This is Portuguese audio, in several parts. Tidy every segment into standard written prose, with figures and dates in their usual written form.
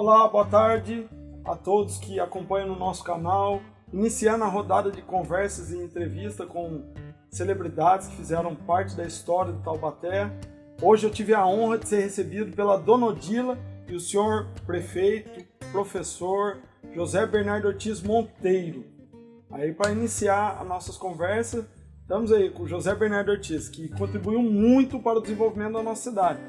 Olá, boa tarde a todos que acompanham no nosso canal, iniciando a rodada de conversas e entrevista com celebridades que fizeram parte da história de Taubaté. Hoje eu tive a honra de ser recebido pela Dona Odila e o senhor prefeito, professor José Bernardo Ortiz Monteiro. Aí, para iniciar as nossas conversas, estamos aí com o José Bernardo Ortiz, que contribuiu muito para o desenvolvimento da nossa cidade.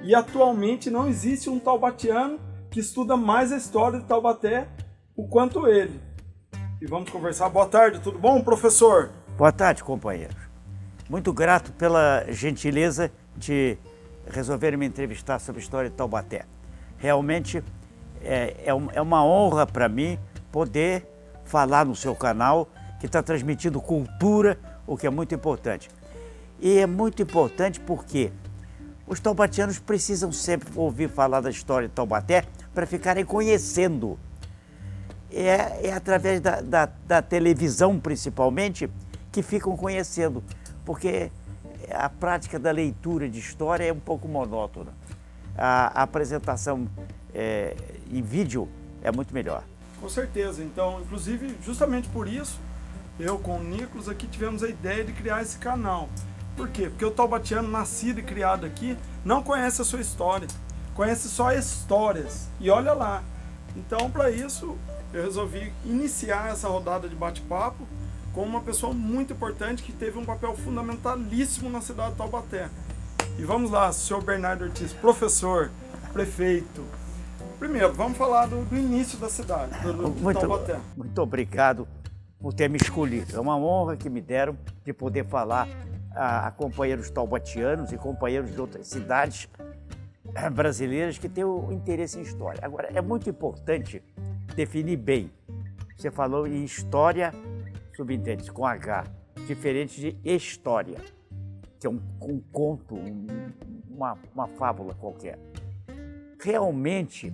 E atualmente não existe um taubatiano que estuda mais a história de Taubaté o quanto ele. E vamos conversar. Boa tarde, tudo bom, professor? Boa tarde, companheiros. Muito grato pela gentileza de resolver me entrevistar sobre a história de Taubaté. Realmente é uma honra para mim poder falar no seu canal, que está transmitindo cultura, o que é muito importante. E é muito importante porque os taubatianos precisam sempre ouvir falar da história de Taubaté para ficarem conhecendo. É através da televisão, principalmente, que ficam conhecendo, porque a prática da leitura de história é um pouco monótona. A apresentação em vídeo é muito melhor. Com certeza. Então, inclusive, justamente por isso, eu com o Nicolas aqui tivemos a ideia de criar esse canal. Por quê? Porque o taubatiano nascido e criado aqui não conhece a sua história, conhece só histórias. E olha lá. Então, para isso, eu resolvi iniciar essa rodada de bate-papo com uma pessoa muito importante que teve um papel fundamentalíssimo na cidade de Taubaté. E vamos lá, senhor Bernardo Ortiz, professor, prefeito. Primeiro, vamos falar do início da cidade, do Taubaté. Muito obrigado por ter me escolhido. É uma honra que me deram de poder falar a companheiros taubatianos e companheiros de outras cidades brasileiras que têm o interesse em história. Agora, é muito importante definir bem. Você falou em história, subentende com H, diferente de história, que é um conto, uma fábula qualquer. Realmente,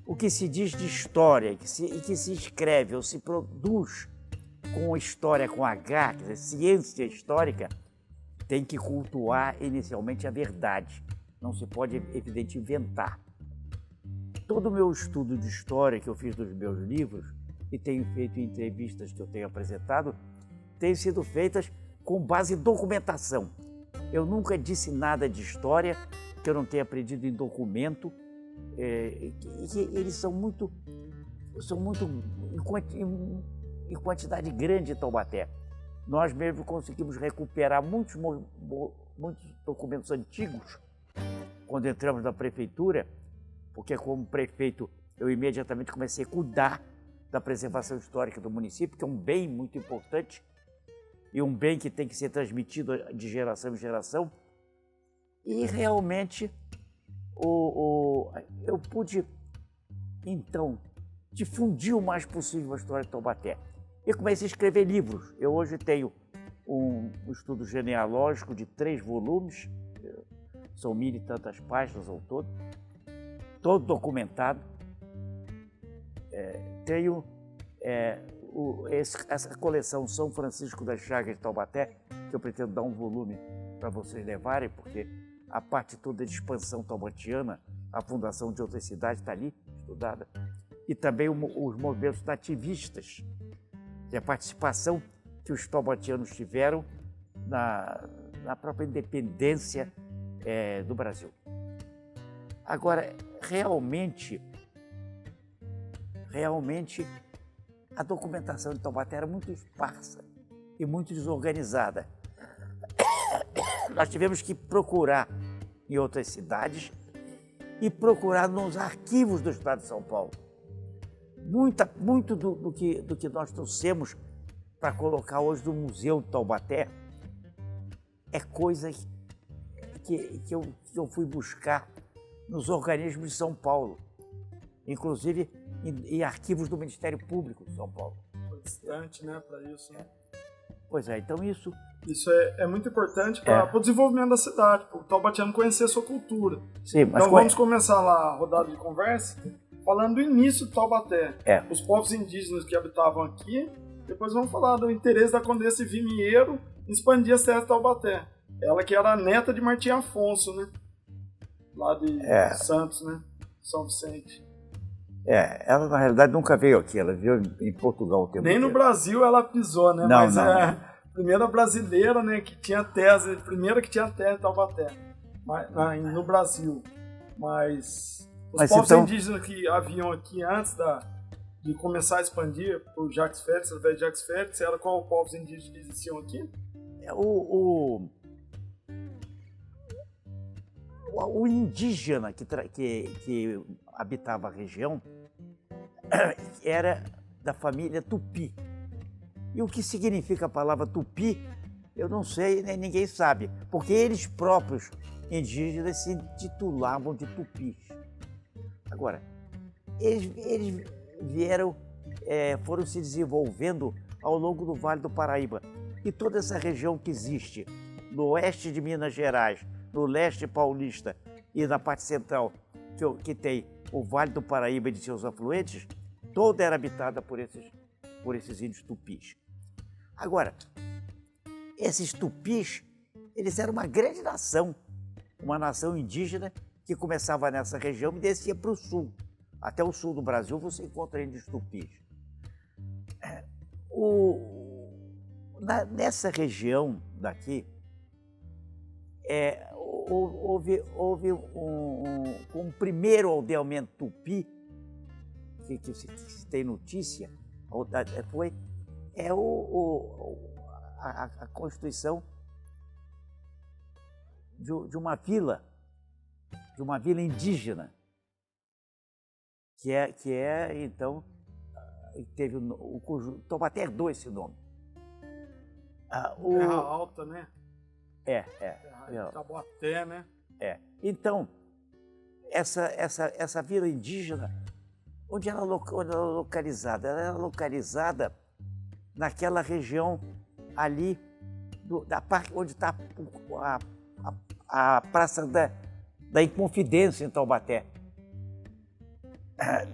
o que se diz de história e que se escreve ou se produz com história com H, quer dizer, ciência histórica, tem que cultuar inicialmente a verdade. Não se pode, evidentemente, inventar. Todo o meu estudo de história que eu fiz dos meus livros e tenho feito em entrevistas que eu tenho apresentado, tem sido feitas com base em documentação. Eu nunca disse nada de história que eu não tenha aprendido em documento. Eles são muito em quantidade grande em Taubaté. Nós mesmo conseguimos recuperar muitos documentos antigos quando entramos na prefeitura, porque como prefeito eu imediatamente comecei a cuidar da preservação histórica do município, que é um bem muito importante e um bem que tem que ser transmitido de geração em geração. E realmente eu pude, então, difundir o mais possível a história de Taubaté. E comecei a escrever livros. Eu hoje tenho um estudo genealógico de 3 volumes, são 1000 e tantas páginas ao todo documentado. Tenho essa coleção São Francisco das Chagas de Taubaté, que eu pretendo dar um volume para vocês levarem, porque a parte toda de expansão taubatiana, a fundação de outras cidades está ali, estudada, e também os movimentos nativistas, e a participação que os taubatianos tiveram na própria independência do Brasil. Agora, realmente, a documentação de Taubaté era muito esparsa e muito desorganizada. Nós tivemos que procurar em outras cidades e procurar nos arquivos do Estado de São Paulo. Muito do que nós trouxemos para colocar hoje no Museu de Taubaté é coisa que eu fui buscar nos organismos de São Paulo, inclusive em arquivos do Ministério Público de São Paulo. Distante, né, para isso. Né? Pois é, então isso é muito importante para o desenvolvimento da cidade, para o taubatiano conhecer a sua cultura. Sim, mas então vamos começar lá a rodada de conversa falando do início de Taubaté. Os povos indígenas que habitavam aqui. Depois vamos falar do interesse da Condessa Vimieiro em expandir as terras de Taubaté. Ela que era a neta de Martim Afonso, né? Lá de Santos, né? São Vicente. Ela na realidade nunca veio aqui, ela veio em Portugal o tempo Nem no inteiro. Brasil ela pisou, né? Não, Mas não. é a primeira brasileira, né, que tinha terra, primeira que tinha terra em Taubaté, no Brasil. Mas os povos então, indígenas que haviam aqui antes de começar a expandir por Jacques Félix, através de Jacques Félix, era qual povos indígenas que existiam aqui? O indígena que habitava a região era da família Tupi. E o que significa a palavra Tupi, eu não sei, nem ninguém sabe, porque eles próprios, indígenas, se titulavam de Tupis. Agora, eles vieram, foram se desenvolvendo ao longo do Vale do Paraíba. E toda essa região que existe, no oeste de Minas Gerais, no leste paulista e na parte central, que tem o Vale do Paraíba e de seus afluentes, toda era habitada por esses índios tupis. Agora, esses tupis, eles eram uma grande nação, uma nação indígena que começava nessa região e descia para o sul. Até o sul do Brasil você encontra índios tupis. Nessa região daqui, houve um primeiro aldeamento tupi, que se tem notícia, foi a constituição de uma vila indígena, que então, teve o conjunto, Taubaté herdou esse nome. Terra Alta, né? Taubaté, né? Então, essa vila indígena, onde ela era localizada? Ela era localizada naquela região ali, da parte onde está a Praça da Inconfidência em Taubaté.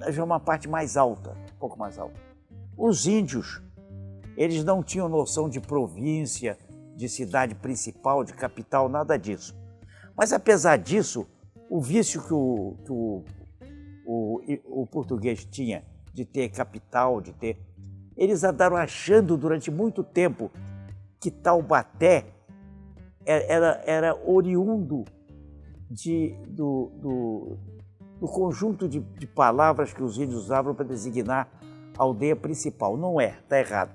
Já uma parte mais alta, um pouco mais alta. Os índios, eles não tinham noção de província, de cidade principal, de capital, nada disso. Mas apesar disso, o vício que o português tinha de ter capital, eles andaram achando durante muito tempo que Taubaté era oriundo do conjunto de palavras que os índios usavam para designar a aldeia principal. Não está errado.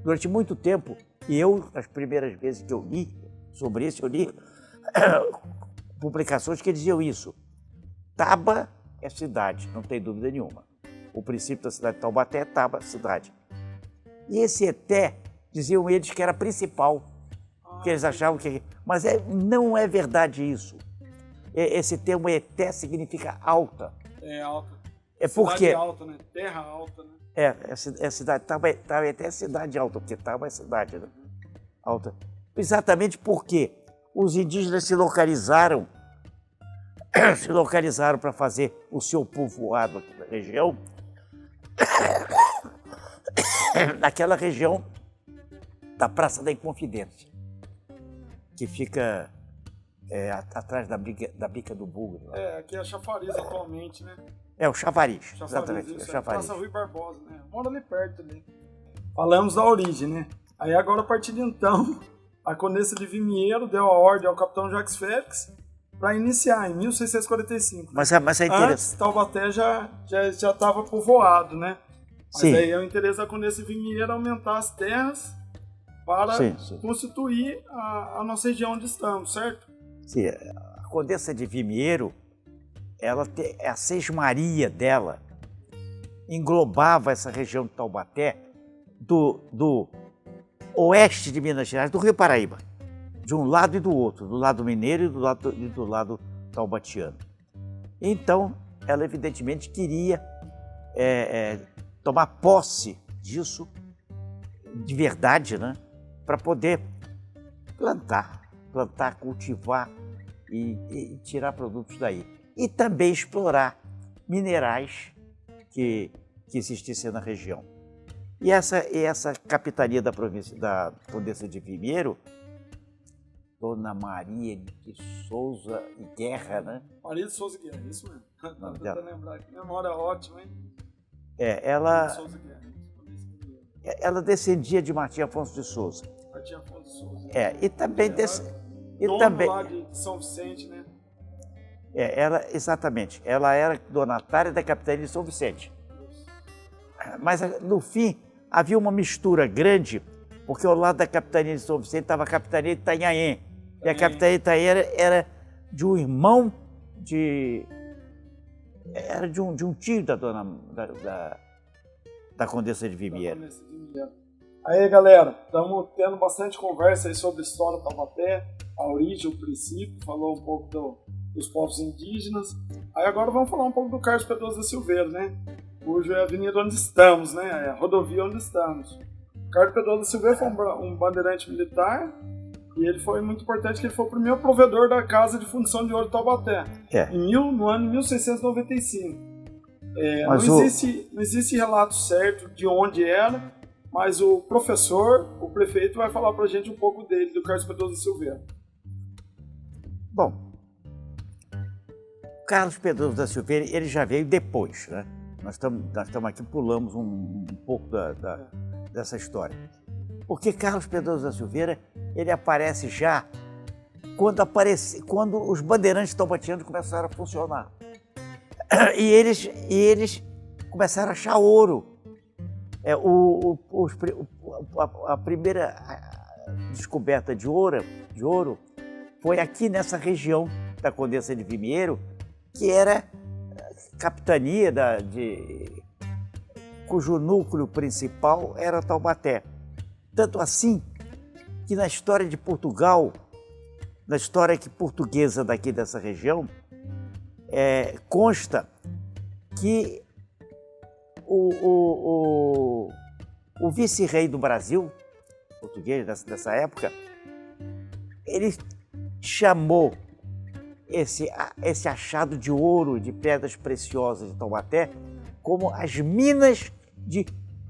Durante muito tempo, e as primeiras vezes que eu li sobre isso, eu li publicações que diziam isso. Taba é cidade, não tem dúvida nenhuma. O princípio da cidade de Taubaté é Taba, cidade. E esse Eté, diziam eles que era principal, que eles achavam que... Mas não é verdade isso. Esse termo Eté significa alta. Alta. É porque... Cidade alta, né? Terra alta, né? Cidade, Taubaté é cidade alta, porque Taba é cidade, né? Alta. Exatamente porque os indígenas se localizaram para fazer o seu povoado aqui na região, naquela região da Praça da Inconfidência, que fica atrás da bica do Bugre. Aqui é Chafariz atualmente, né? O Chafariz, exatamente. Isso, Chafariz. Praça Rui Barbosa, né? Mora ali perto ali. Falamos da origem, né? Aí agora, a partir de então, a Condessa de Vimieiro deu a ordem ao capitão Jacques Félix para iniciar em 1645. Mas é interessante. Antes, Taubaté já estava povoado, né? Mas Sim. aí é o interesse da Condessa de Vimieiro aumentar as terras para constituir a nossa região onde estamos, certo? Sim, a Condessa de Vimieiro, a sesmaria dela englobava essa região de Taubaté do oeste de Minas Gerais, do Rio Paraíba, de um lado e do outro, do lado mineiro e do lado taubatiano. Então, ela evidentemente queria tomar posse disso de verdade, né, para poder plantar, cultivar e tirar produtos daí. E também explorar minerais que existissem na região. E essa capitania da província da Condessa de Vimieiro Dona Maria de Souza e Guerra, né? Maria de Souza e Guerra, isso mesmo. Não, Tô tentando lembrar aqui. Memória ótima, hein? Ela... De Souza e Guerra. Ela descendia de Martim Afonso de Souza. Martim Afonso de Souza. E também... Dono também lá de São Vicente, né? Exatamente. Ela era donatária da capitania de São Vicente. Mas, no fim, havia uma mistura grande, porque ao lado da capitania de São Vicente estava a capitania de Itanhaém. E a capitania de Itanhaém era de um irmão era de um tio da dona da Condessa de Vimiero. Aí, galera, estamos tendo bastante conversa aí sobre a história do Taubaté, a origem, o princípio, falou um pouco dos povos indígenas. Aí agora vamos falar um pouco do Carlos Pedroso da Silveira, né? Cujo é a avenida onde estamos, né? É a rodovia onde estamos. Carlos Pedroso da Silveira foi um bandeirante militar e ele foi muito importante, que ele foi o primeiro provedor da Casa de Fundição de Ouro de Taubaté, no ano de 1695. Não existe relato certo de onde era, mas o prefeito, vai falar pra gente um pouco dele, do Carlos Pedroso da Silveira. Bom, o Carlos Pedroso da Silveira, ele já veio depois, né? Nós estamos aqui, pulamos um pouco dessa história. Porque Carlos Pedroso da Silveira, ele aparece já quando os bandeirantes taubatianos começaram a funcionar. E eles começaram a achar ouro. A primeira descoberta de ouro foi aqui nessa região da Condessa de Vimiero, que era capitania cujo núcleo principal era Taubaté. Tanto assim que na história de Portugal, na história portuguesa daqui dessa região, consta que o vice-rei do Brasil, português dessa época, ele chamou esse achado de ouro, de pedras preciosas de Taubaté, como as minas de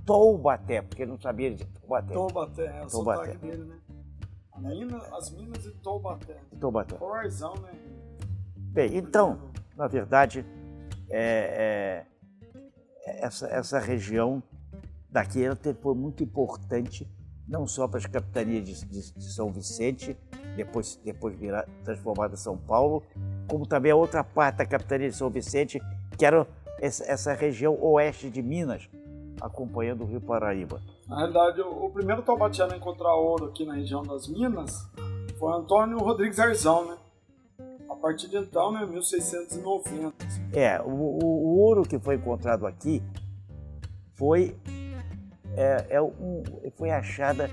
Taubaté, porque ele não sabia de Taubaté. Taubaté, é o sotaque dele, né? As minas de Taubaté. Taubaté. Colorzão, né? Bem, então, na verdade, essa região daqui foi muito importante, não só para as capitanias de São Vicente, depois transformada em São Paulo, como também a outra parte da capitania de São Vicente, que era essa região oeste de Minas, acompanhando o Rio Paraíba. Na realidade, o primeiro taubatiano a encontrar ouro aqui na região das Minas foi Antônio Rodrigues Arzão, né? A partir de então, né, 1690. O ouro que foi encontrado aqui foi achada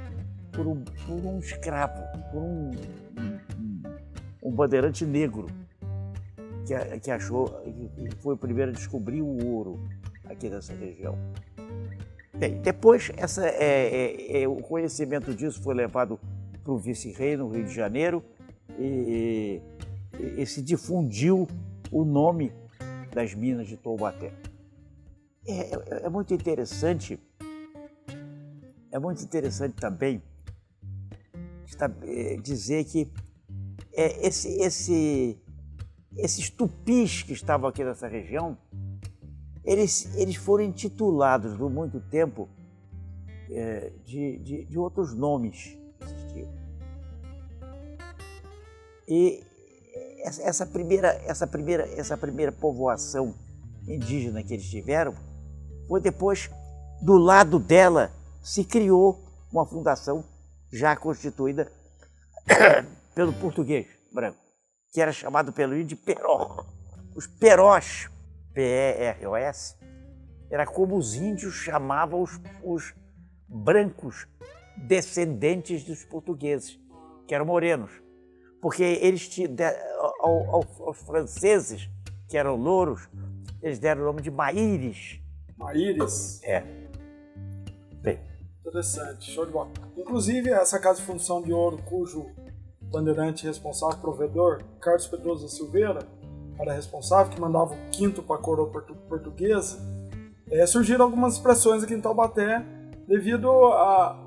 por um escravo, por um bandeirante negro que foi o primeiro a descobrir o ouro aqui nessa região. Bem, depois o conhecimento disso foi levado para o vice-rei no Rio de Janeiro e se difundiu o nome das minas de Taubaté. É muito interessante também dizer que esses tupis que estavam aqui nessa região, eles foram intitulados por muito tempo de outros nomes que existiam. E essa primeira povoação indígena que eles tiveram foi depois, do lado dela, se criou uma fundação já constituída pelo português branco, que era chamado pelo índio de Peró. Os Perós, P-E-R-O-S, era como os índios chamavam os brancos descendentes dos portugueses, que eram morenos. Porque eles aos franceses, que eram louros, eles deram o nome de Maíris. Maíris? Bem. Interessante, show de bola. Inclusive, essa casa de fundição de ouro, cujo bandeirante responsável, provedor, Carlos Pedroso da Silveira, era responsável, que mandava o quinto para a coroa portuguesa, surgiram algumas expressões aqui em Taubaté devido à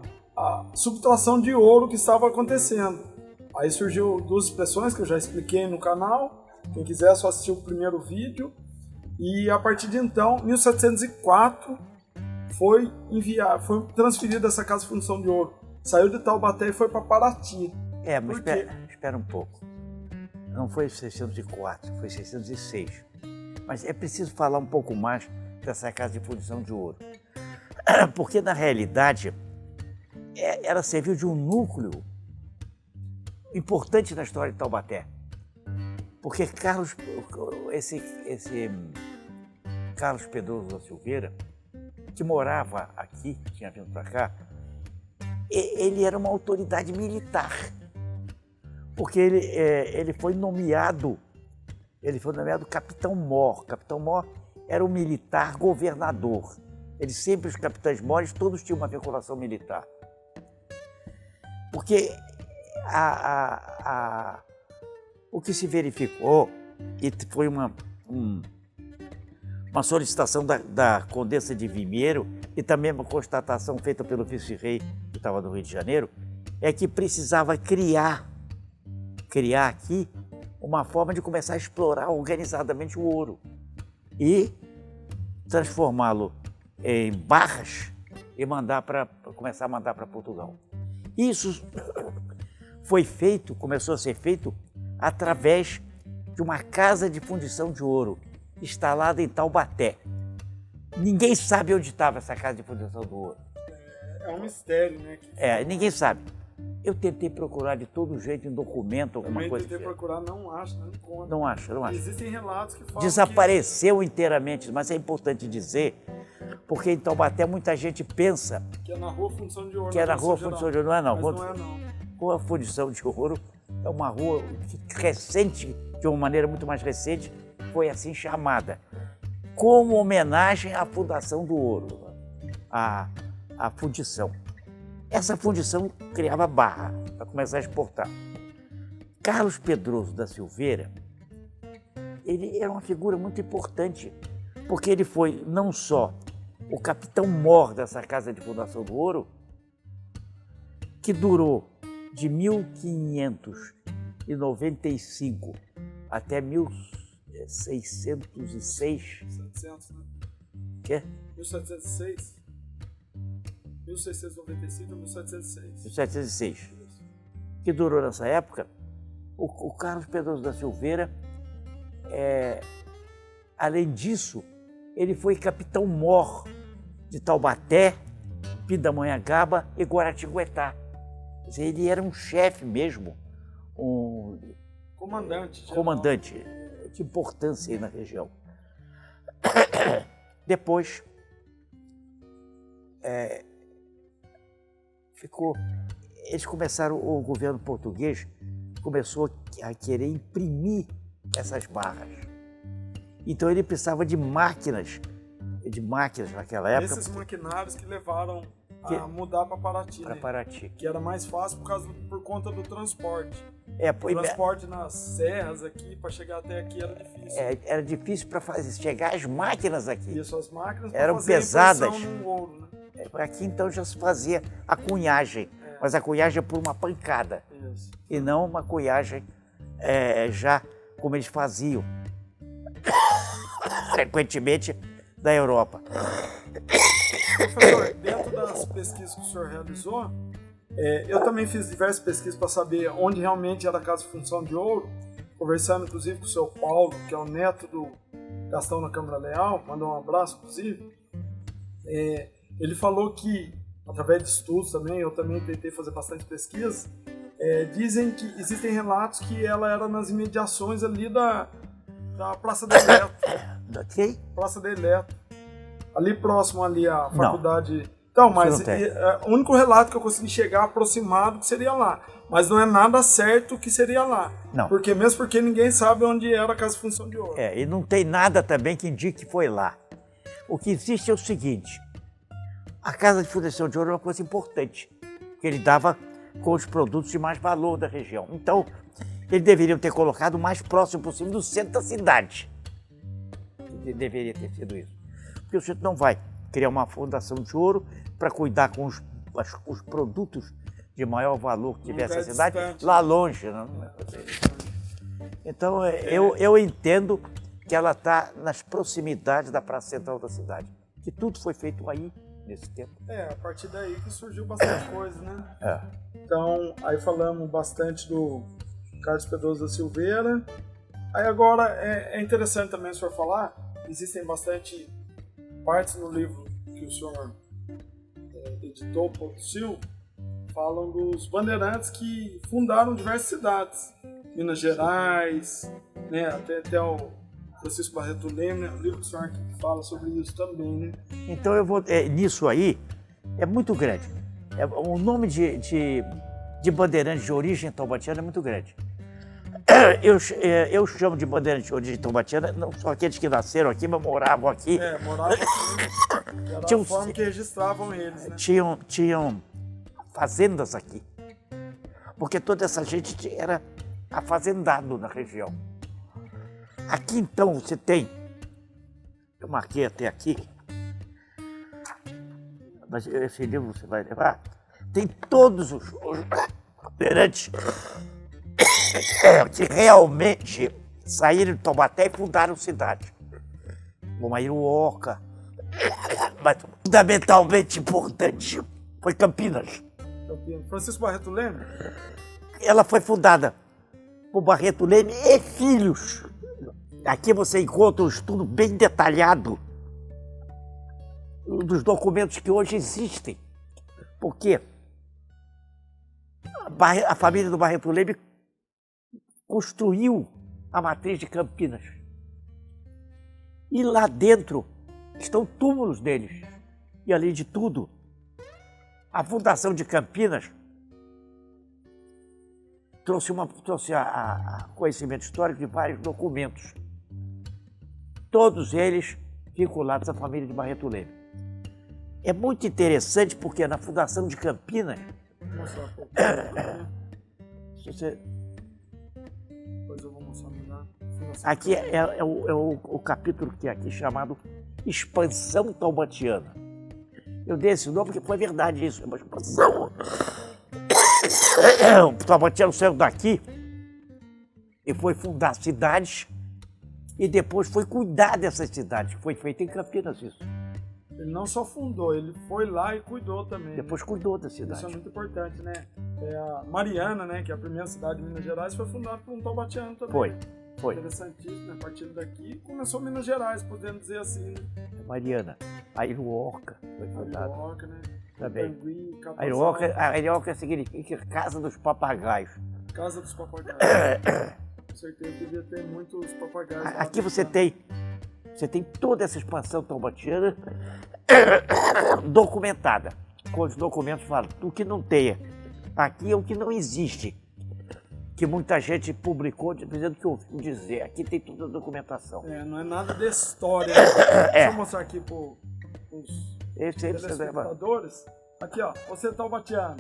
subtração de ouro que estava acontecendo. Aí surgiu duas expressões que eu já expliquei no canal. Quem quiser é só assistir o primeiro vídeo. E a partir de então, 1704, foi transferida essa Casa de Fundição de Ouro. Saiu de Taubaté e foi para Paraty. Mas espera um pouco. Não foi 604, foi 606. Mas é preciso falar um pouco mais dessa Casa de Fundição de Ouro. Porque, na realidade, ela serviu de um núcleo importante na história de Taubaté. Porque Carlos Pedroso da Silveira, que morava aqui, que tinha vindo para cá, ele era uma autoridade militar. Porque ele foi nomeado capitão-mor. Capitão-mor era um militar governador. Os capitães-mores, todos tinham uma vinculação militar. Porque o que se verificou, e foi uma solicitação da Condessa de Vimeiro e também uma constatação feita pelo vice-rei que estava no Rio de Janeiro, é que precisava criar aqui uma forma de começar a explorar organizadamente o ouro e transformá-lo em barras e começar a mandar para Portugal. Isso começou a ser feito através de uma casa de fundição de ouro instalada em Taubaté. Ninguém sabe onde estava essa casa de fundição do ouro. É um mistério, né? Ninguém sabe. Eu tentei procurar de todo jeito em documento, alguma coisa. Tentei procurar, não acho, não encontro. Não acho. Existem relatos que falam desapareceu inteiramente, mas é importante dizer, porque em Taubaté muita gente pensa que é na Rua Fundição de Ouro. Que é na Rua Fundição de Ouro, não é não. Mas não é não. Rua Fundição de Ouro é uma rua recente, de uma maneira muito mais recente, foi assim chamada, como homenagem à fundação do ouro, a fundição. Essa fundição criava barra para começar a exportar. Carlos Pedroso da Silveira, ele era uma figura muito importante, porque ele foi não só o capitão-mor dessa Casa de Fundação do Ouro, que durou de 1595 até 1606. 700, né? Quê? 1706. 1695 a 1706. 1706. Que durou nessa época. O Carlos Pedroso da Silveira, além disso, ele foi capitão-mor de Taubaté, Pindamonhangaba e Guaratinguetá. Quer dizer, ele era um chefe mesmo, um comandante de importância aí na região. Depois, eles começaram, o governo português começou a querer imprimir essas barras. Então ele precisava de máquinas naquela época. Esses maquinários que levaram a mudar para Paraty. Para Paraty. Que era mais fácil por conta do transporte. O transporte nas serras aqui, para chegar até aqui era difícil. Era difícil para chegar as máquinas aqui. Isso, as máquinas eram fazer pesadas. No ouro, né? Aqui então já se fazia a cunhagem, mas a cunhagem por uma pancada. Isso. E não uma cunhagem já como eles faziam frequentemente da Europa. Professor, dentro das pesquisas que o senhor realizou, eu também fiz diversas pesquisas para saber onde realmente era a Casa de Fundição de Ouro, conversando inclusive com o seu Paulo, que é o neto do Gastão da Câmara Leal, mandou um abraço inclusive. Ele falou que, através de estudos também, eu também tentei fazer bastante pesquisa, dizem que existem relatos que ela era nas imediações ali da Praça da Eletro. Da quê? Praça da Eletro. Ali próximo ali à faculdade. Não. Então, mas o único relato que eu consegui chegar aproximado que seria lá. Mas não é nada certo que seria lá. Não. Porque ninguém sabe onde era a Casa de Fundição de Ouro. E não tem nada também que indique que foi lá. O que existe é o seguinte: a Casa de Fundição de Ouro é uma coisa importante, que ele dava com os produtos de mais valor da região. Então, eles deveriam ter colocado o mais próximo possível do centro da cidade. Deveria ter sido isso. Porque o centro não vai criar uma fundação de ouro para cuidar com os produtos de maior valor que tivesse a cidade, distante. lá longe. Não é fazer isso. Então, eu entendo que ela está nas proximidades da praça central da cidade, que tudo foi feito aí, nesse tempo. A partir daí que surgiu bastante coisa, né? É. Então, aí falamos bastante do Carlos Pedroso da Silveira. Aí agora, é interessante também o senhor falar, existem bastante partes no livro que o senhor editou, produziu, falam dos bandeirantes que fundaram diversas cidades. Minas Gerais, né? Até o Francisco Barreto Leme, o livro do senhor aqui que fala sobre isso também, né? Então eu vou. Nisso aí é muito grande. O nome de bandeirante de origem taubatiana é muito grande. Eu chamo de bandeirante de origem taubatiana, não só aqueles que nasceram aqui, mas moravam aqui. Moravam aqui. Era a forma que registravam eles, né? Tinham fazendas aqui. Porque toda essa gente era afazendado na região. Aqui então você tem, eu marquei até aqui, mas esse livro você vai levar, tem todos os bandeirantes que realmente saíram de Taubaté e fundaram cidade. Como a Iruoca, mas fundamentalmente importante foi Campinas. Francisco Barreto Leme? Ela foi fundada por Barreto Leme e filhos. Aqui você encontra um estudo bem detalhado dos documentos que hoje existem. Porque a família do Barreto Leme construiu a matriz de Campinas. E lá dentro estão túmulos deles. E além de tudo, a fundação de Campinas trouxe a conhecimento histórico de vários documentos, todos eles vinculados à família de Barreto Leme. É muito interessante porque na fundação de Campinas, Depois eu vou mostrar melhor. aqui é o capítulo que é aqui chamado Expansão Taubatiana. Eu dei esse nome porque foi verdade isso, é uma expansão. O taubatiano saiu daqui e foi fundar cidades e depois foi cuidar dessas cidades. Foi feito em Campinas isso. Ele não só fundou, ele foi lá e cuidou também. Depois cuidou da cidade. Isso é muito importante, né? A Mariana, né, que é a primeira cidade de Minas Gerais, foi fundada por um taubatiano também. Foi. Interessantíssimo, né? A partir daqui começou Minas Gerais, podemos dizer assim, né? Mariana, a Iruoca foi fundada. A Iruoca, né? Também. Tangui, A Iruoca significa Casa dos Papagaios. Casa dos Papagaios. Com certeza devia ter muitos papagaios. Aqui você tem toda essa expansão taubatiana documentada. Com os documentos falam, o que não tem. Aqui é o que não existe. Que muita gente publicou dizendo que ouviu dizer. Aqui tem toda a documentação. Não é nada de história. Deixa eu mostrar aqui para os telespectadores. Aqui, ó, você taubatiano.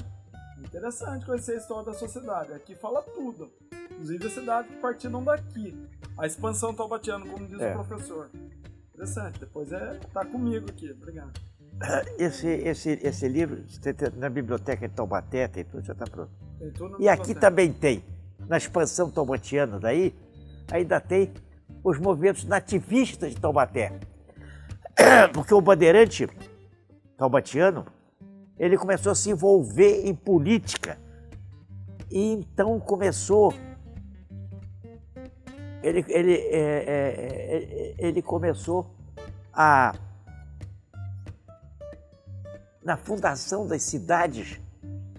Interessante conhecer a história da sua cidade. Aqui fala tudo. Inclusive a cidade que partiram daqui. A expansão taubatiana, como diz o professor. Interessante. Depois tá comigo aqui. Obrigado. Esse livro, na biblioteca de Taubaté, tem tudo, já está pronto. E aqui também tem, na expansão taubatiana daí, ainda tem os movimentos nativistas de Taubaté. Porque o bandeirante taubatiano, ele começou a se envolver em política. E então começou... Ele começou a... Na fundação das cidades,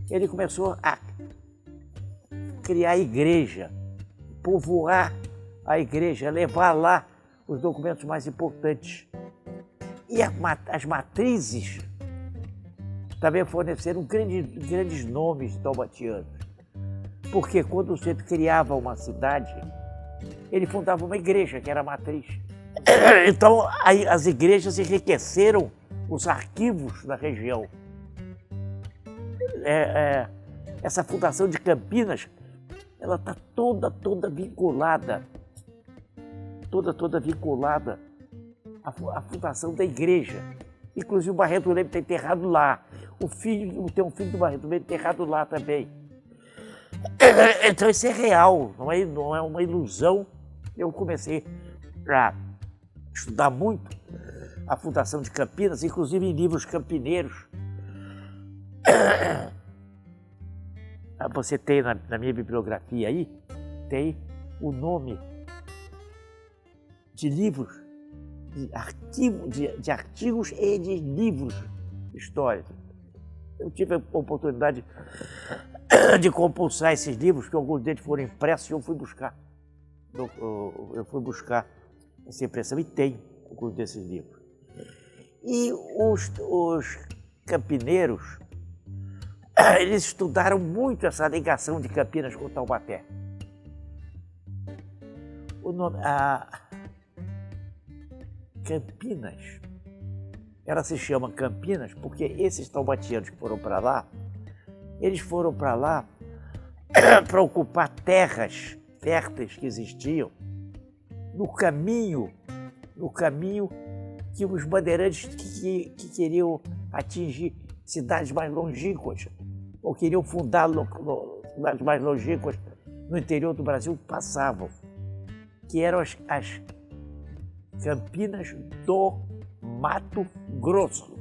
ele começou a criar igreja, povoar a igreja, levar lá os documentos mais importantes. E as matrizes também forneceram grandes nomes taubatianos. Porque quando você criava uma cidade, ele fundava uma igreja, que era a matriz. Então, aí, as igrejas enriqueceram os arquivos da região. Essa fundação de Campinas, ela está toda vinculada, toda vinculada à fundação da igreja. Inclusive o Barreto Leme está enterrado lá. tem um filho do Barreto Leite enterrado lá também. Então isso é real, não é uma ilusão. Eu comecei a estudar muito a Fundação de Campinas, inclusive em livros campineiros. Você tem na minha bibliografia aí, tem o nome de livros, de artigos e de livros históricos. Eu tive a oportunidade de compulsar esses livros, que alguns deles foram impressos, e eu fui buscar. Eu fui buscar essa impressão e tenho alguns desses livros. E os campineiros, eles estudaram muito essa ligação de Campinas com Taubaté. Campinas, ela se chama Campinas porque esses taubatianos que foram para lá, eles foram para lá para ocupar terras férteis que existiam no caminho que os bandeirantes que queriam atingir cidades mais longínquas, ou queriam fundar cidades mais longínquas no interior do Brasil, passavam, que eram as Campinas do Mato Grosso.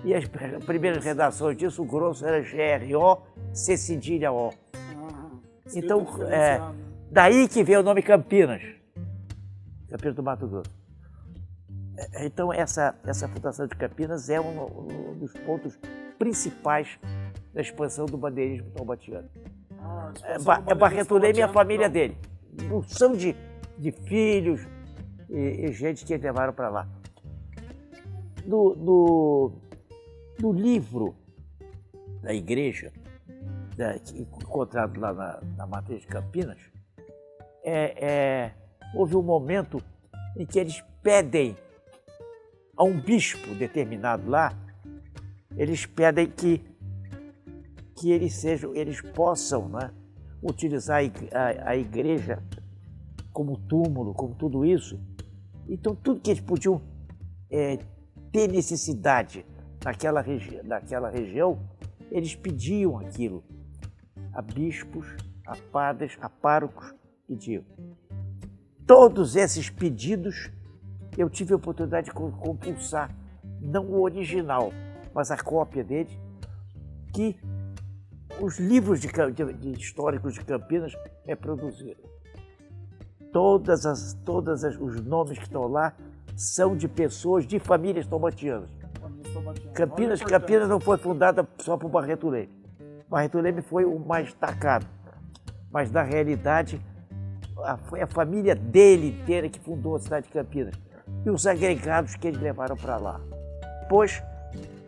E as primeiras redações disso, o grosso era G-R-O-C cedilha O. Então, daí que veio o nome Campinas. Campinas do Mato Grosso. Então, essa fundação de Campinas é um dos pontos principais da expansão do bandeirismo taubatiano. Barreto Leme e a família dele. Junção de filhos e gente que eles levaram para lá. No livro da igreja, encontrado lá na matriz de Campinas, houve um momento em que eles pedem a um bispo determinado lá, eles pedem que eles possam, né, utilizar a igreja como túmulo, como tudo isso. Então, tudo que eles podiam ter necessidade naquela região, eles pediam aquilo a bispos, a padres, a párocos, pediam. Todos esses pedidos eu tive a oportunidade de compulsar, não o original, mas a cópia dele, que os livros de históricos de Campinas reproduziram. Todos os nomes que estão lá são de pessoas de famílias taubatianas. Campinas não foi fundada só por Barreto Leme. Barreto Leme foi o mais destacado, mas na realidade foi a família dele inteira que fundou a cidade de Campinas e os agregados que eles levaram para lá. Depois,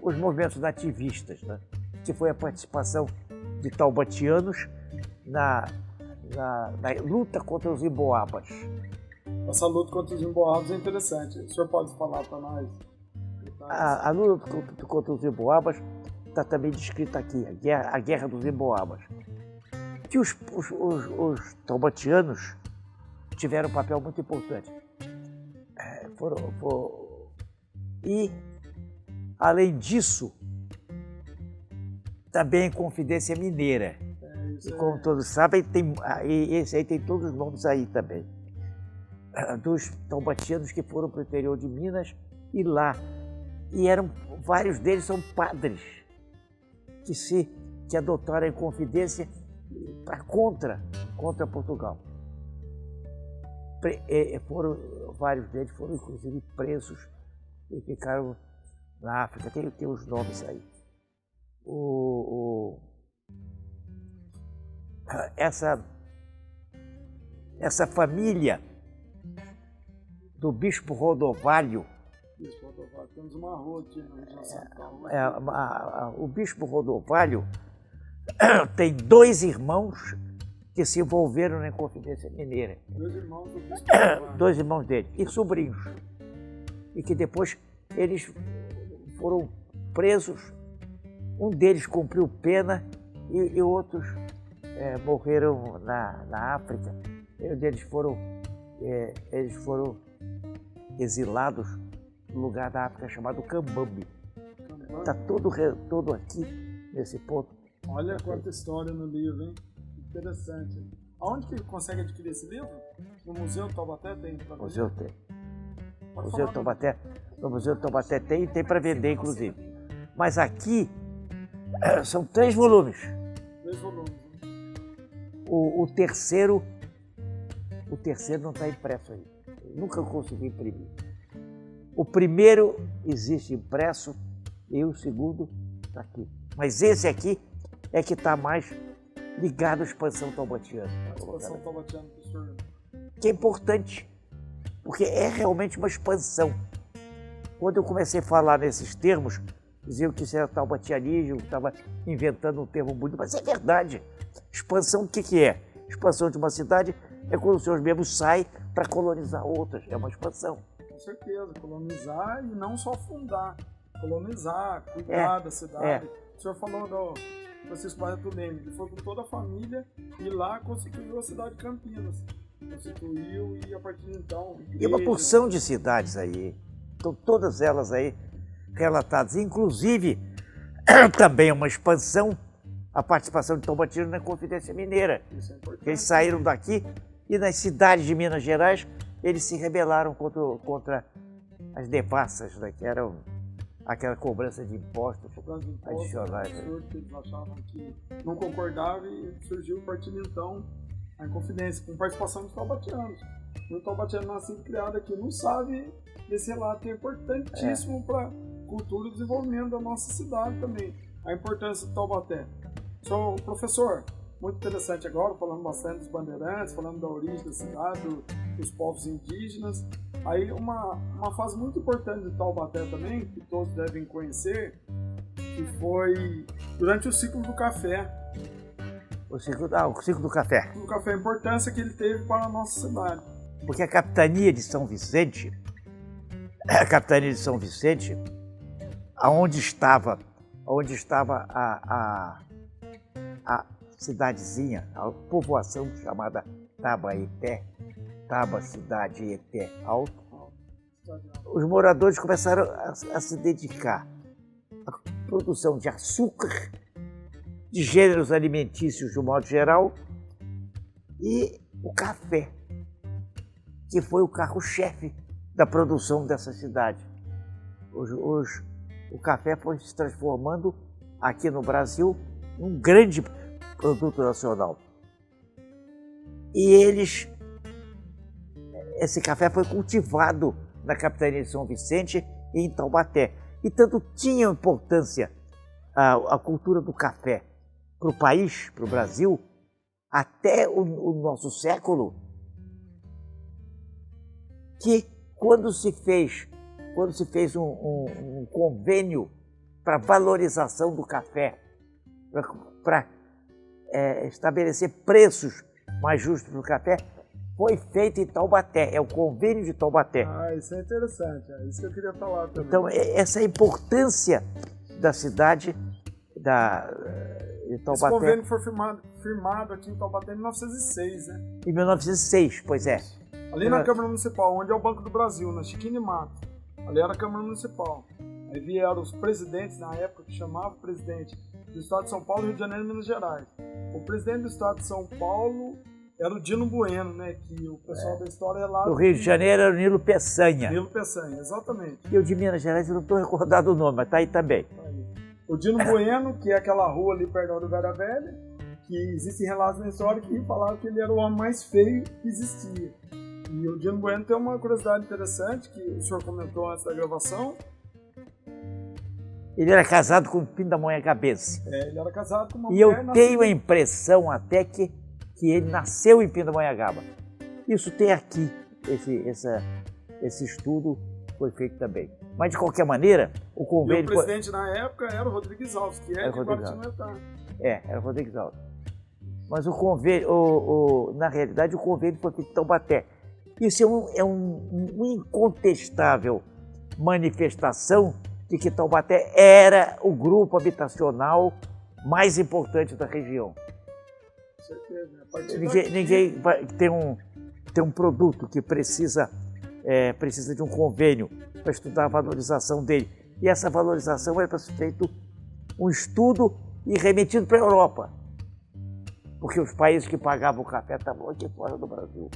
os movimentos nativistas, né? Que foi a participação de taubatianos na luta contra os emboabas. Essa luta contra os emboabas é interessante. O senhor pode falar para nós? A luta contra os emboabas está também descrita aqui, a guerra dos emboabas. Que os taubatianos tiveram um papel muito importante. E, além disso, também a Inconfidência Mineira. E como todos sabem, esse aí tem todos os nomes aí também. Dos taubatianos que foram para o interior de Minas e lá. E vários deles são padres que adotaram a Inconfidência contra Portugal. Vários deles foram inclusive presos e ficaram na África. Tem os nomes aí. Essa família do Bispo Rodovalho. Temos uma rua aqui na região central. O Bispo Rodovalho tem 2 irmãos que se envolveram na Inconfidência Mineira. 2 irmãos do Bispo Rodovalho. 2 irmãos dele, e sobrinhos. E que depois eles foram presos. Um deles cumpriu pena e outros morreram na África. Eles foram exilados no lugar da África chamado Cambambi. está todo aqui, nesse ponto. Olha quanta história no livro, hein? Interessante. Aonde que consegue adquirir esse livro? No Museu do Taubaté tem? Museu tem. Museu do Taubaté, no Museu do Taubaté tem para vender, inclusive. Mas aqui são 3 volumes. 3 volumes. O terceiro não está impresso aí. Eu nunca consegui imprimir. O primeiro existe impresso e o segundo está aqui. Mas esse aqui é que está mais ligado à expansão taubatiana. A expansão taubatiana, professor. Que é importante, porque é realmente uma expansão. Quando eu comecei a falar nesses termos, diziam que isso era taubatianismo, que estava inventando um termo bonito, mas é verdade. Expansão, o que é? Expansão de uma cidade é quando os seus membros saem para colonizar outras, é uma expansão. Com certeza, colonizar e não só fundar, colonizar, cuidar da cidade. O senhor falou do Francisco Barreto Leme, ele foi com toda a família e lá constituiu a cidade de Campinas. Constituiu e a partir de então... E uma porção de cidades aí, estão todas elas aí relatadas, inclusive também uma expansão, a participação de Taubaté na Confidência Mineira. Isso é importante. Eles saíram daqui e nas cidades de Minas Gerais eles se rebelaram contra as devassas, né, que eram aquela cobrança de impostos adicionais. Absurdo, que eles achavam que não concordava e surgiu o partido então, a Confidência, com participação dos taubatianos. E o taubatiano nascido criado aqui não sabe desse relato que é importantíssimo para a cultura e desenvolvimento da nossa cidade também. A importância do Taubaté. Sou professor, muito interessante agora, falando bastante dos bandeirantes, falando da origem da cidade, dos povos indígenas. Aí uma fase muito importante de Taubaté também, que todos devem conhecer, que foi durante o ciclo do café. O ciclo do café. O café, a importância que ele teve para a nossa cidade. Porque a capitania de São Vicente, aonde estava a cidadezinha, a povoação chamada Tabaeté, Cidade-Eté Alto, os moradores começaram a se dedicar à produção de açúcar, de gêneros alimentícios de um modo geral, e o café, que foi o carro-chefe da produção dessa cidade. O café foi se transformando aqui no Brasil num grande produto nacional. E esse café foi cultivado na capitania de São Vicente e em Taubaté. E tanto tinha importância a cultura do café para o país, para o Brasil, até o nosso século, que quando se fez um convênio para valorização do café, para estabelecer preços mais justos do café, foi feito em Taubaté, é o convênio de Taubaté. Isso é interessante, é isso que eu queria falar também. Então, essa é a importância da cidade de Taubaté. Esse convênio foi firmado aqui em Taubaté em 1906, né? Em 1906, pois é. Ali na Câmara Municipal, onde é o Banco do Brasil, na Chiquinho de Mato. Ali era a Câmara Municipal. Aí vieram os presidentes, na época, que chamava presidente do Estado de São Paulo, Rio de Janeiro e Minas Gerais. O presidente do Estado de São Paulo era o Dino Bueno, né? Que o pessoal da história é lá... Do Rio de Janeiro era o Nilo Peçanha. Nilo Peçanha, exatamente. E o de Minas Gerais, eu não estou recordado o nome, mas está aí também. Tá aí. O Dino Bueno, que é aquela rua ali perto da Rodoviária Velha, que existem relatos na história que falavam que ele era o homem mais feio que existia. E o Dino Bueno tem uma curiosidade interessante, que o senhor comentou antes da gravação. Ele era casado com Pindamonhangabes. Ele era casado com uma mulher. E eu tenho a impressão até que ele nasceu em Pindamonhangaba. Isso tem aqui, esse estudo foi feito também. Mas, de qualquer maneira, o convênio... E o presidente na época era o Rodrigues Alves, que é de Guaratinguetá. Era o Rodrigues Alves. Mas o convênio, na realidade, o convênio foi feito em Taubaté. Isso é uma incontestável manifestação de que Taubaté era o grupo habitacional mais importante da região. Com certeza. Ninguém tem um produto que precisa de um convênio para estudar a valorização dele. E essa valorização era para ser feito um estudo e remetido para a Europa. Porque os países que pagavam o café estavam aqui fora do Brasil.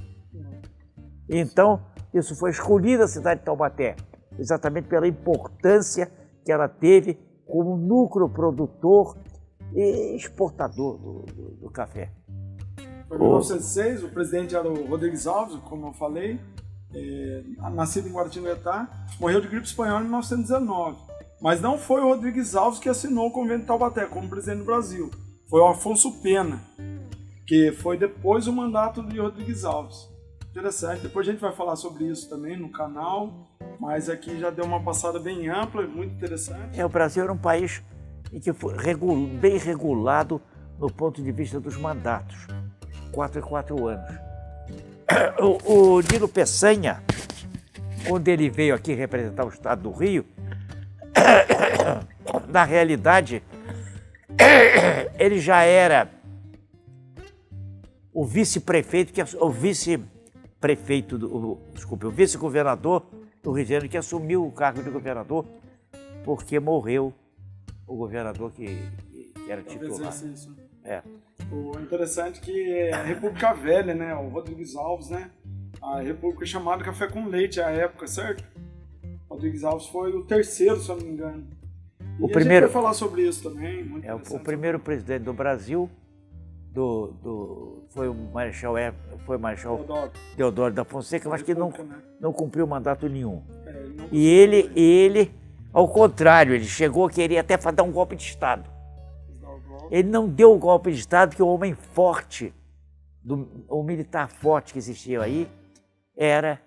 Então, isso foi escolhido a cidade de Taubaté, exatamente pela importância que ela teve como núcleo produtor e exportador do café. Em 1906, o presidente era o Rodrigues Alves, como eu falei, nascido em Guaratinguetá, morreu de gripe espanhola em 1919. Mas não foi o Rodrigues Alves que assinou o Convênio de Taubaté como presidente do Brasil. Foi o Afonso Pena, que foi depois do mandato de Rodrigues Alves. Interessante, depois a gente vai falar sobre isso também no canal, mas aqui já deu uma passada bem ampla e muito interessante. O Brasil era um país em que foi bem regulado no ponto de vista dos mandatos, 4 em 4 anos. O Nilo Peçanha, quando ele veio aqui representar o estado do Rio, na realidade, ele já era o vice-prefeito, o vice-governador do Rio de Janeiro, que assumiu o cargo de governador porque morreu o governador que era titular. O interessante é que a República Velha, né, o Rodrigues Alves, né, a República chamada Café com Leite à época, certo? Rodrigues Alves foi o terceiro, se eu não me engano. E a gente vai falar sobre isso também. Muito o primeiro presidente do Brasil foi o Marechal Deodoro da Fonseca, mas que não cumpriu mandato nenhum. E ele, ao contrário, ele chegou, queria até dar um golpe de Estado. Ele não deu o golpe de Estado, porque o homem forte, o militar forte que existia aí, era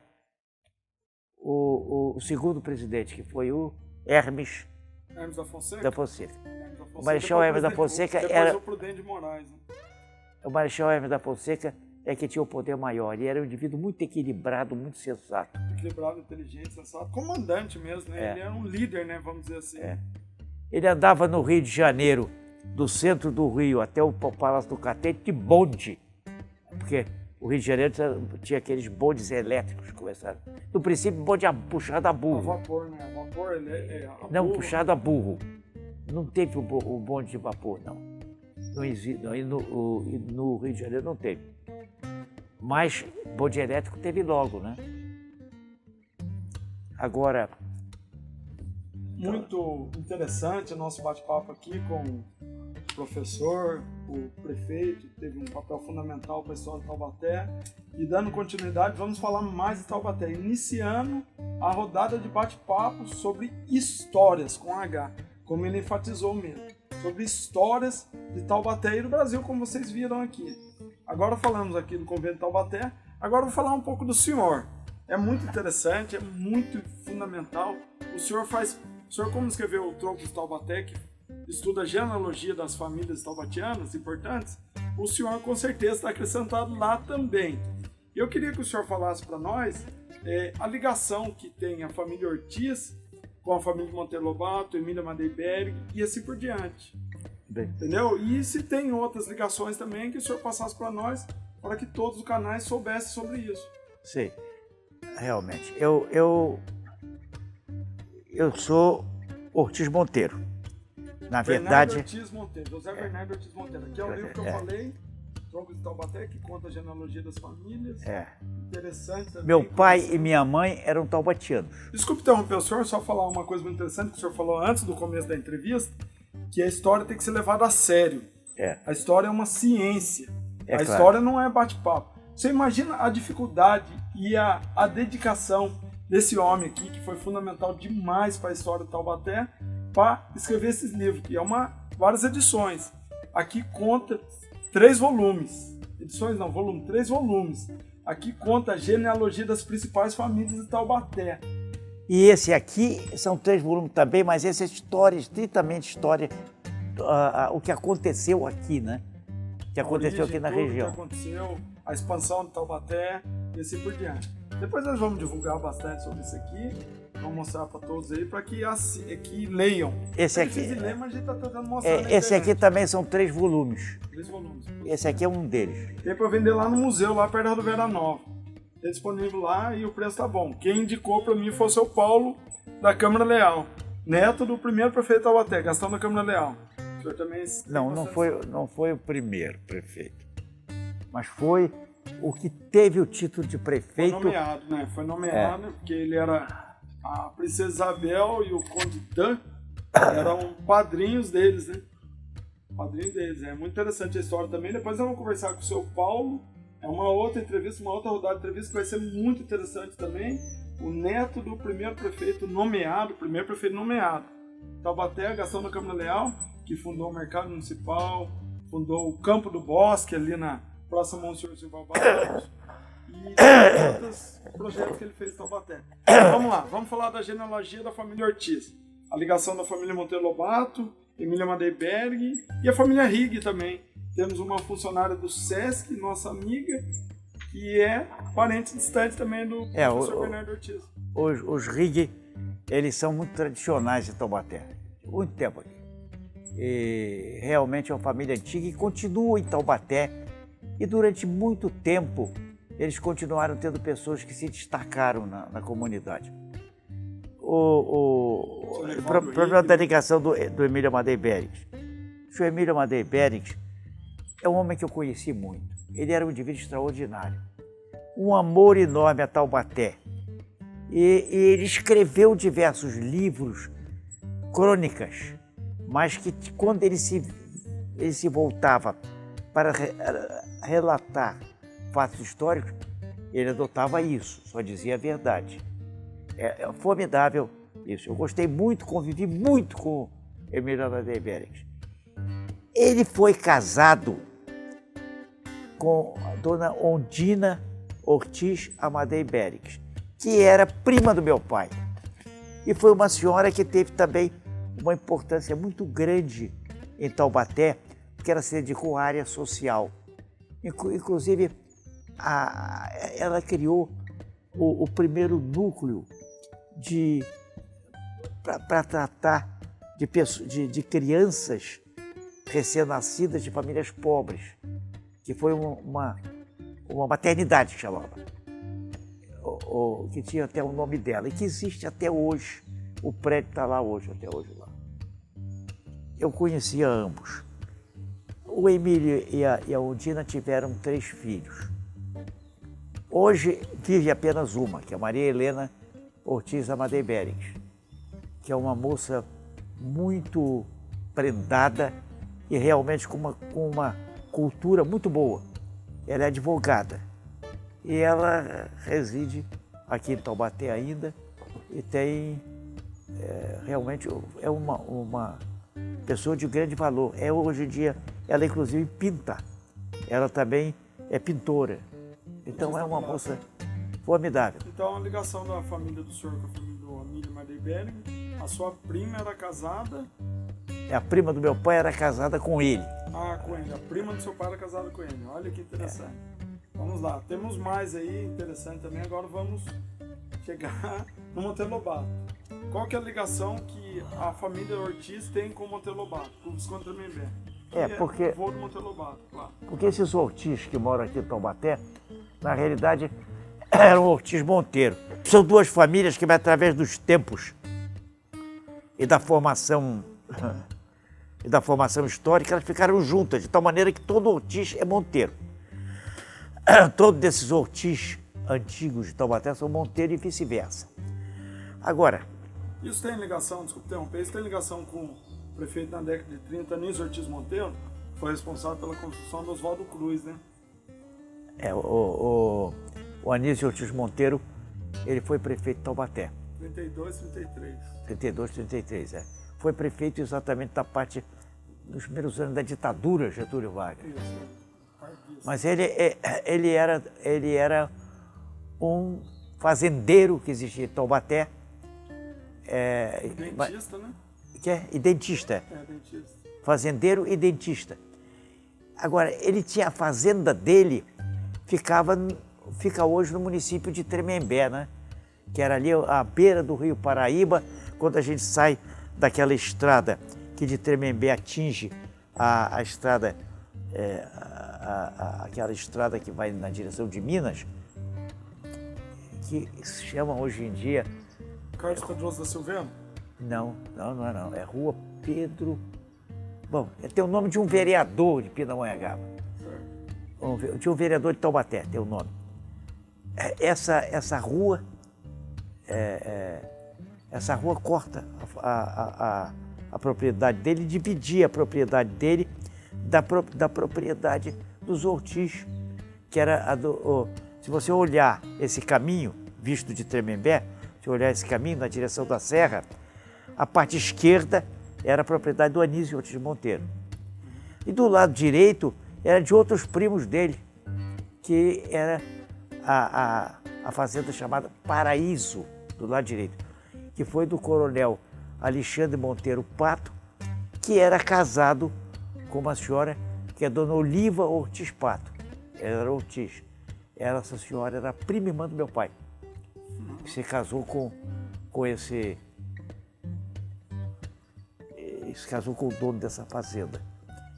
o segundo presidente, que foi o Hermes da Fonseca. O Marechal Hermes da Fonseca era... o Prudente de Moraes, né? O Marechal Hermes da Fonseca é que tinha o poder maior. Ele era um indivíduo muito equilibrado, muito sensato. Equilibrado, inteligente, sensato. Comandante mesmo, né? Ele era um líder, né? Vamos dizer assim. Ele andava no Rio de Janeiro, do centro do Rio até o Palácio do Catete, de bonde. Porque o Rio de Janeiro tinha aqueles bondes elétricos que começaram. No princípio, bonde puxado a burro. A vapor, né? A vapor, não, burro. Puxado a burro. Não teve o bonde de vapor, não. Não existe, no Rio de Janeiro não teve. Mas bonde elétrico teve logo, né? Agora... Muito interessante o nosso bate-papo aqui com o professor, o prefeito, teve um papel fundamental para a história de Taubaté. E dando continuidade, vamos falar mais de Taubaté, iniciando a rodada de bate-papo sobre histórias, com H, como ele enfatizou mesmo. Sobre histórias de Taubaté e do Brasil, como vocês viram aqui. Agora falamos aqui do Convento de Taubaté, agora vou falar um pouco do senhor. É muito interessante, é muito fundamental. O senhor, como escreveu o Troncos de Taubaté, que estuda a genealogia das famílias taubatianas importantes, o senhor com certeza está acrescentado lá também. Eu queria que o senhor falasse para nós a ligação que tem a família Ortiz com a família Monteiro Lobato, Emília Madeiberg e assim por diante. Entendeu? E se tem outras ligações também que o senhor passasse para nós, para que todos os canais soubessem sobre isso. Sim, realmente. Eu sou Ortiz Monteiro. Na verdade... Ortiz Monteiro, José Bernardo Ortiz Monteiro. Aqui é o livro que eu falei, Troncos de Taubaté, que conta a genealogia das famílias. Interessante também. Meu pai e minha mãe eram taubatianos. Desculpe interromper o senhor, só falar uma coisa muito interessante que o senhor falou antes do começo da entrevista, que a história tem que ser levada a sério. A história é uma ciência. A história não é bate-papo. Você imagina a dificuldade e a dedicação desse homem aqui, que foi fundamental demais para a história de Taubaté, para escrever esses livros. E várias edições. Aqui conta 3 volumes. Edições não, volume, 3 volumes. Aqui conta a genealogia das principais famílias de Taubaté. E esse aqui são 3 volumes também, mas esse é história, estritamente história, o que aconteceu aqui, né? O que aconteceu aqui na região. O que aconteceu, a expansão de Taubaté e assim por diante. Depois nós vamos divulgar bastante sobre isso aqui, vamos mostrar para todos aí, para que leiam. Esse aqui, ler, mas a gente está tentando mostrar esse aqui também são 3 volumes. 3 volumes. Esse aqui é um deles. Tem para vender lá no museu, lá perto da Rodoviária Nova. Tem disponível lá e o preço tá bom. Quem indicou para mim foi o seu Paulo, da Câmara Leal. neto do primeiro prefeito de Taubaté, Gastão da Câmara Leal. O senhor também... Não foi o primeiro prefeito, mas foi o que teve o título de prefeito. Foi nomeado, né? Foi nomeado porque ele era... A Princesa Isabel e o Conde Dan eram padrinhos deles, né? Padrinho deles. É muito interessante a história também. Depois vamos conversar com o seu Paulo. É uma outra entrevista, uma outra rodada de entrevista que vai ser muito interessante também. O neto do primeiro prefeito nomeado, Taubaté, Gastão da Câmara Leal, que fundou o Mercado Municipal, fundou o Campo do Bosque, ali na próxima Monsenhor Silva Barros, e outros projetos que ele fez em Taubaté. Vamos lá, vamos falar da genealogia da família Ortiz. A ligação da família Monteiro Lobato, Emília Madeiberg e a família Rigg também. Temos uma funcionária do SESC, nossa amiga, que é parente distante também do professor Bernardo Ortiz. Os Rigg, eles são muito tradicionais em Taubaté, muito tempo aqui. E realmente é uma família antiga e continua em Taubaté. E durante muito tempo, eles continuaram tendo pessoas que se destacaram na comunidade. O problema da ligação do Emílio Amadei Berix. O senhor Emílio Amadei Berix é um homem que eu conheci muito. Ele era um indivíduo extraordinário. Um amor enorme a Taubaté. E ele escreveu diversos livros, crônicas, mas que quando ele se voltava para relatar fatos históricos, ele adotava isso, só dizia a verdade. É formidável isso. Eu gostei muito, convivi muito com o Emílio Amadei Berix. Ele foi casado com a dona Ondina Ortiz Amadei Berix, que era prima do meu pai. E foi uma senhora que teve também uma importância muito grande em Taubaté, porque ela se dedicou à área social. Inclusive, ela criou o primeiro núcleo para tratar de crianças recém-nascidas de famílias pobres, que foi uma maternidade que chamava, que tinha até o nome dela e que existe até hoje. O prédio está lá hoje, até hoje lá. Eu conhecia ambos. O Emílio e a Ondina tiveram 3 filhos. Hoje vive apenas uma, que é a Maria Helena Ortiz Amadei Berix, que é uma moça muito prendada e realmente com uma cultura muito boa. Ela é advogada e ela reside aqui em Taubaté ainda e tem realmente é uma pessoa de grande valor. Hoje em dia ela inclusive pinta, ela também é pintora. Então é uma moça formidável. Então a ligação da família do senhor com a família do Emílio Amadei Berix, a sua prima era casada... A prima do meu pai era casada com ele. Ah, com ele. A prima do seu pai era casada com ele. Olha que interessante. Vamos lá. Temos mais aí interessante também. Agora vamos chegar no Monteiro Lobato. Qual que é a ligação que a família Ortiz tem com o Monteiro Lobato, com o Visconde Tremembé? Porque... Vou do Monteiro Lobato, claro. Porque esses Ortiz que moram aqui em Taubaté, na realidade, eram Ortiz Monteiro. São 2 famílias que, através dos tempos e da formação histórica, elas ficaram juntas, de tal maneira que todo Ortiz é Monteiro. Todos esses Ortiz antigos de Taubaté são Monteiro e vice-versa. Agora... Isso tem ligação, desculpe interromper, isso tem ligação com o prefeito na década de 30, Anísio Ortiz Monteiro, que foi responsável pela construção do Oswaldo Cruz, né? O Anísio Ortiz Monteiro, ele foi prefeito de Taubaté. 32, 33. 32, 33, Foi prefeito exatamente da parte dos primeiros anos da ditadura Getúlio Vargas. Isso. Mas ele era um fazendeiro que existia em Taubaté. Dentista, né? Que é? E dentista. Dentista. Fazendeiro e dentista. Agora, ele tinha a fazenda dele, fica hoje no município de Tremembé, né? Que era ali à beira do Rio Paraíba, quando a gente sai daquela estrada que de Tremembé atinge a estrada, aquela estrada que vai na direção de Minas, que se chama hoje em dia... Carlos Pedroso da Silveira? Não é não. É Rua Pedro... Bom, tem o nome de um vereador de Pindamonhangaba. Tinha um vereador de Taubaté, tem o nome. Essa rua corta a propriedade dele, dividia a propriedade dele da propriedade dos Ortiz, que era se você olhar esse caminho, visto de Tremembé, se olhar esse caminho na direção da serra, a parte esquerda era a propriedade do Anísio Ortiz Monteiro. E do lado direito era de outros primos dele, que era a fazenda chamada Paraíso, do lado direito, que foi do coronel Alexandre Monteiro Pato, que era casado com uma senhora que é Dona Oliva Ortiz Pato. Ela era Ortiz. Essa senhora era prima irmã do meu pai, que se casou com o dono dessa fazenda,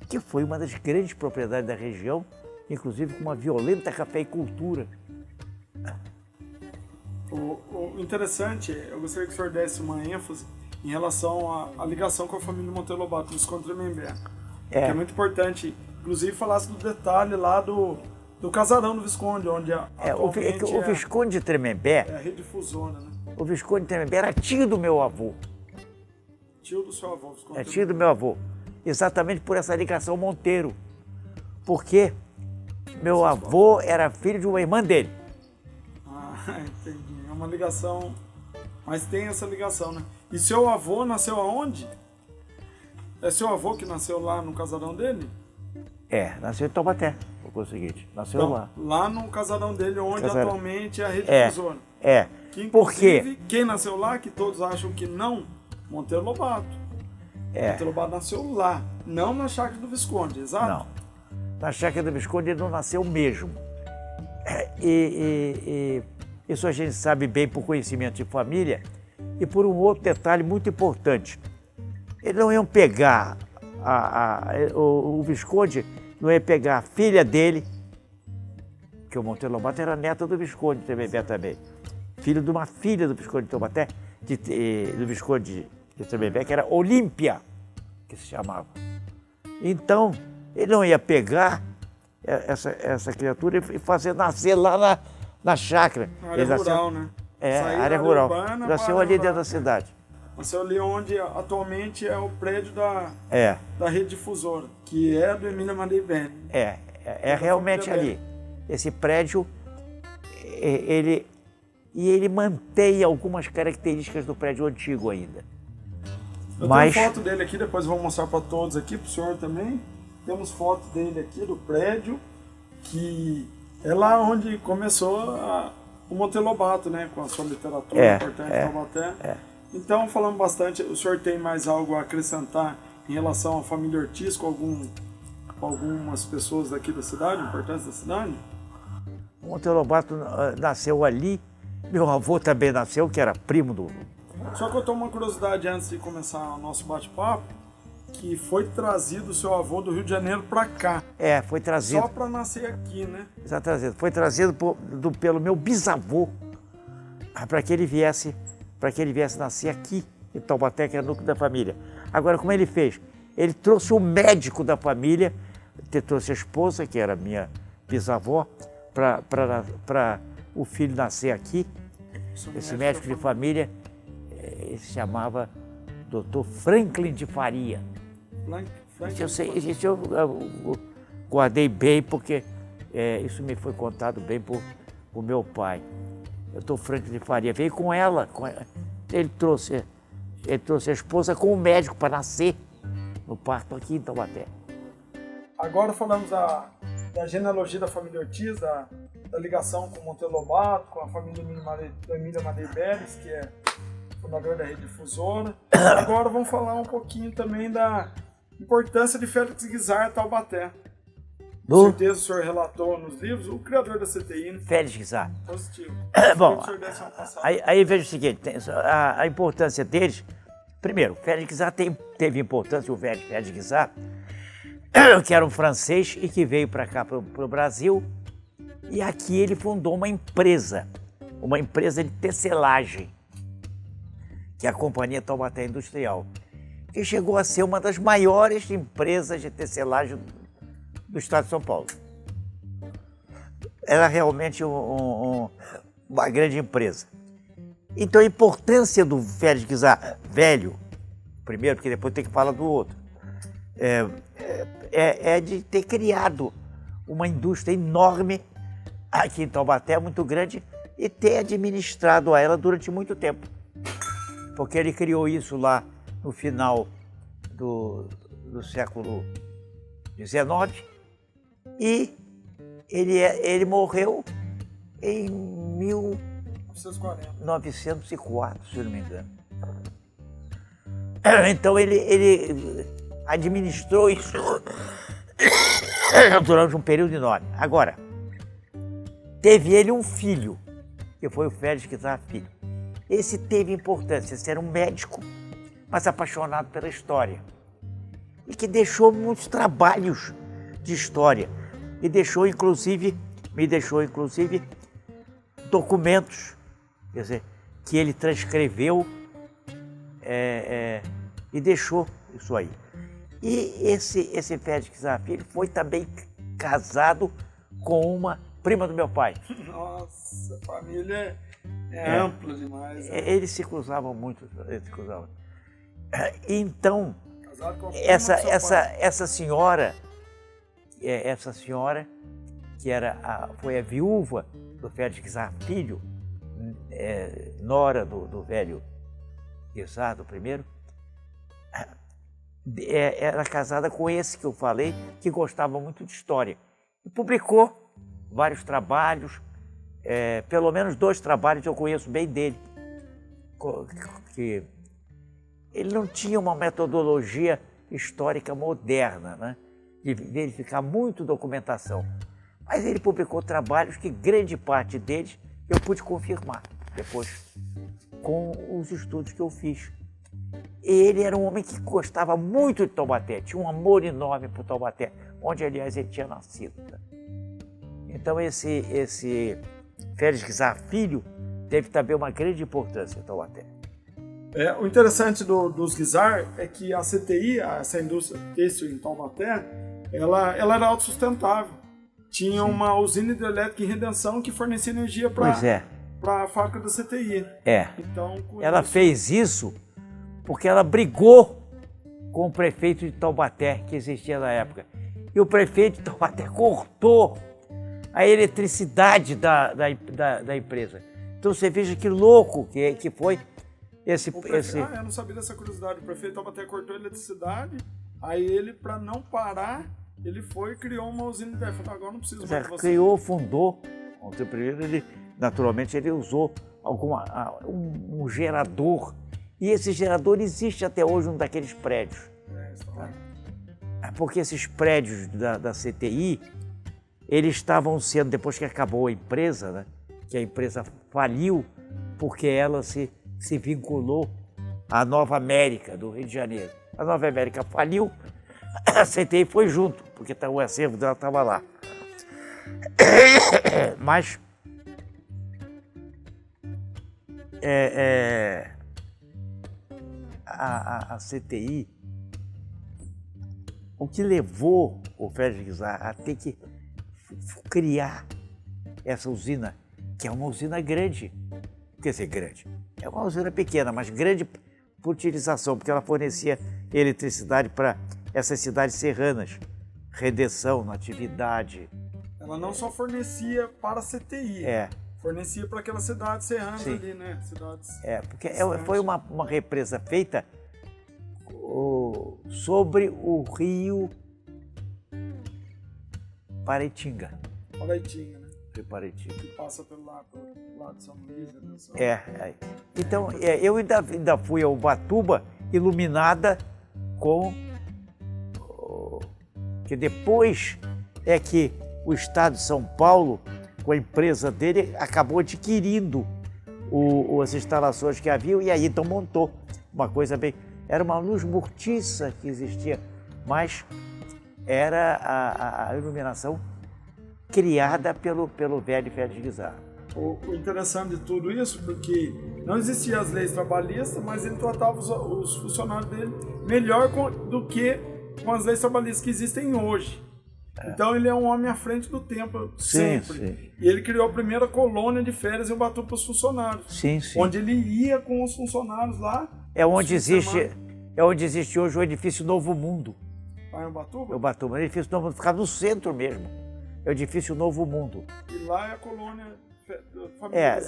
que foi uma das grandes propriedades da região, inclusive com uma violenta cafeicultura. O interessante, eu gostaria que o senhor desse uma ênfase em relação à ligação com a família Monteiro Lobato, dos Tremembé. Que é muito importante, inclusive falasse do detalhe lá do casarão do Visconde, onde atualmente o Visconde de Tremembé... É a rede difusora, né? O Visconde de Tremembé era tio do meu avô. Tio do seu avô, Visconde. Tio do meu avô. Exatamente por essa ligação Monteiro. Porque meu avô era filho de uma irmã dele. Entendi. É uma ligação, mas tem essa ligação, né? E seu avô nasceu aonde? É seu avô que nasceu lá no casarão dele? Nasceu em Taubaté, o seguinte, nasceu lá. Lá no casarão dele, onde atualmente é a rede difusora. Que, inclusive, quem nasceu lá, que todos acham que não, Monteiro Lobato. Monteiro Lobato nasceu lá, não na chácara do Visconde, exato? Não, na chácara do Visconde ele não nasceu mesmo. Isso a gente sabe bem por conhecimento de família e por um outro detalhe muito importante. Eles não iam pegar, o Visconde não ia pegar a filha dele, que o Monteiro Lobato era neta do Visconde de Tremembé também, filho de uma filha do Visconde de Taubaté, do Visconde de Tremembé, que era Olímpia, que se chamava. Então, ele não ia pegar essa criatura e fazer nascer lá na chácara. Área rural, né? Área rural. Nasceu ali dentro da cidade. Nasceu ali onde atualmente é o prédio da rede difusora, que é do Emília Madeibene. É realmente ali. Esse prédio, ele mantém algumas características do prédio antigo ainda. Eu tenho foto dele aqui, depois vou mostrar para todos aqui, para o senhor também. Temos foto dele aqui do prédio, que é lá onde começou o Monteiro Lobato, né? Com a sua literatura importante em Taubaté. Então, falamos bastante. O senhor tem mais algo a acrescentar em relação à família Ortiz, com algumas pessoas daqui da cidade, importantes da cidade? O Monteiro Lobato nasceu ali. Meu avô também nasceu, que era primo do... Só que eu tenho uma curiosidade antes de começar o nosso bate-papo, que foi trazido o seu avô do Rio de Janeiro para cá. Foi trazido. Só para nascer aqui, né? Exatamente. Foi trazido pelo meu bisavô para que ele viesse nascer aqui em Taubaté, que é o núcleo da família. Agora, como ele fez? Ele trouxe o médico da família, trouxe a esposa, que era minha bisavó, para o filho nascer aqui. Esse médico de família, ele se chamava Dr. Franklin de Faria. Isso eu guardei bem, porque isso me foi contado bem por meu pai. Dr. Franklin de Faria veio com ela. Ele trouxe a esposa com o médico para nascer no parto aqui em Taubaté. Agora falamos da genealogia da família Ortiz, da ligação com o Monteiro Lobato, com a família Emília Madeibene, que é fundador da rede difusora. Agora vamos falar um pouquinho também da importância de Félix Guizar Taubaté. Com certeza o senhor relatou nos livros, o criador da CTI, né? Félix Guizar. Positivo. Bom, aí veja o seguinte, a importância deles. Primeiro, Félix Guizar teve importância, o velho Félix Guizar, que era um francês e que veio para cá, para o Brasil, e aqui ele fundou uma empresa de tecelagem, que é a Companhia Taubaté Industrial, que chegou a ser uma das maiores empresas de tecelagem do estado de São Paulo. Era realmente uma grande empresa. Então a importância do Félix Guizar velho, primeiro, porque depois tem que falar do outro, é de ter criado uma indústria enorme aqui em Taubaté, muito grande, e ter administrado a ela durante muito tempo. Porque ele criou isso lá no final do século XIX e ele morreu em 1904, se eu não me engano. Então ele administrou isso durante um período enorme. Agora, teve ele um filho, que foi o Félix Guizar Filho. Esse teve importância, esse era um médico, mas apaixonado pela história. E que deixou muitos trabalhos de história. E me deixou, inclusive, documentos, quer dizer, que ele transcreveu e deixou isso aí. E esse Félix Guizar Filho foi também casado com uma prima do meu pai. Nossa, a família é ampla demais. Né? Eles se cruzavam muito, Então, Casado com a prima essa senhora, que foi a viúva do Félix Guizar Filho, nora do velho Guizar, do primeiro, era casada com esse que eu falei, que gostava muito de história. E publicou vários trabalhos, pelo menos 2 trabalhos eu conheço bem dele. Que ele não tinha uma metodologia histórica moderna, né? De verificar muito documentação. Mas ele publicou trabalhos que grande parte deles eu pude confirmar depois com os estudos que eu fiz. Ele era um homem que gostava muito de Taubaté, tinha um amor enorme por Taubaté, onde, aliás, ele tinha nascido. Né? Então, esse Félix Guizar Filho teve também uma grande importância em Taubaté. O interessante dos Guizar é que a CTI, essa indústria têxtil em Taubaté, ela era autossustentável. Tinha uma usina hidrelétrica em Redenção que fornecia energia para a fábrica da CTI. Então, ela fez isso porque ela brigou com o prefeito de Taubaté, que existia na época. E o prefeito de Taubaté cortou a eletricidade da empresa. Então você veja que louco que foi esse... eu não sabia dessa curiosidade. O prefeito de Taubaté cortou a eletricidade, aí ele, para não parar, ele foi e criou uma usina de agora não precisa mais de você. Criou, fundou. Primeiro, naturalmente, ele usou um gerador. E esse gerador existe até hoje num daqueles prédios. Porque esses prédios da CTI, eles estavam sendo, depois que acabou a empresa, né, que a empresa faliu, porque ela se vinculou à Nova América, do Rio de Janeiro. A Nova América faliu, a CTI foi junto, porque o acervo dela estava lá. Mas a CTI, o que levou o Félix Guizar a ter que criar essa usina, que é uma usina grande, quer dizer, grande, é uma usina pequena, mas grande por utilização, porque ela fornecia eletricidade para essas cidades serranas, Redenção, Natividade. Ela não só fornecia para a CTI, fornecia para aquelas cidades serranas ali, né? Cidades porque foi uma represa feita sobre o rio Paraitinga. Paraitinga, né? Rio Paraitinga. Que passa pelo lado de São Luís, né? Então, eu ainda fui a Ubatuba iluminada com... que depois é que o Estado de São Paulo, com a empresa dele, acabou adquirindo as instalações que haviam e aí então montou uma coisa bem... Era uma luz mortiça que existia, mas era a iluminação criada pelo velho Félix Guizar. O interessante de tudo isso, porque Não existiam as leis trabalhistas, mas ele tratava os funcionários dele melhor do que com as leis trabalhistas que existem hoje. Então ele é um homem à frente do tempo, sempre. Sim. E ele criou a primeira colônia de férias em Ubatuba para os funcionários. Sim. Onde ele ia com os funcionários lá. É onde existe hoje o edifício Novo Mundo. Lá em Ubatuba? Ubatuba, o edifício Novo Mundo ficava no centro mesmo. É o edifício Novo Mundo. E lá é a colônia familiar.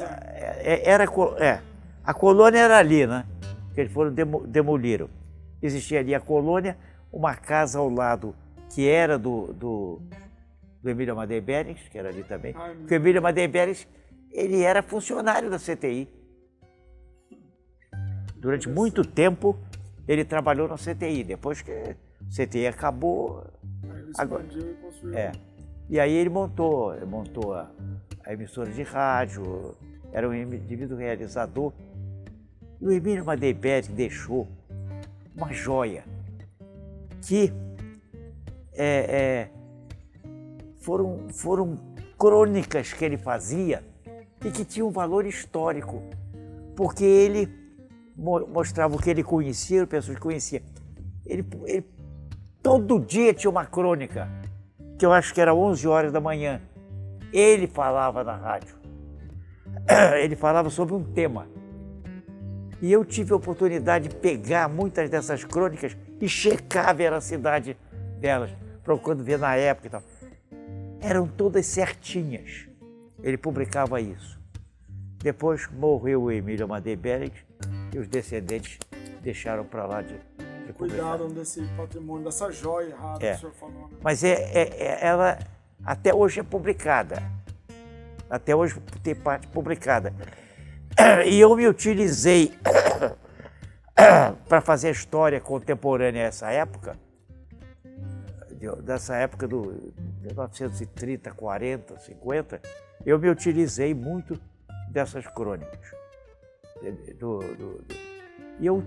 A colônia era ali, né? Que eles foram demoliram. Existia ali a colônia, uma casa ao lado que era do Emílio Amadei Berens, que era ali também. Porque o Emílio Amadei Berens, ele era funcionário da CTI. Durante muito tempo, ele trabalhou na CTI. Depois que a CTI acabou... Ele expandiu e construiu. E aí ele montou a emissora de rádio, era um indivíduo realizador. E o Emílio Amadei Berens deixou uma joia que foram crônicas que ele fazia e que tinham um valor histórico, porque ele mostrava o que ele conhecia, as pessoas que conheciam. Ele todo dia tinha uma crônica, que eu acho que era 11 horas da manhã. Ele falava na rádio. Ele falava sobre um tema. E eu tive a oportunidade de pegar muitas dessas crônicas e checar a veracidade delas, procurando ver na época e tal. Eram todas certinhas. Ele publicava isso. Depois morreu o Emílio Amadei Berens e os descendentes deixaram para lá de cuidaram desse patrimônio, dessa joia rara que o senhor falou. Né? Mas ela até hoje é publicada. Até hoje tem parte publicada. E eu me utilizei para fazer a história contemporânea dessa época do 1930, 40, 50, eu me utilizei muito dessas crônicas. E eu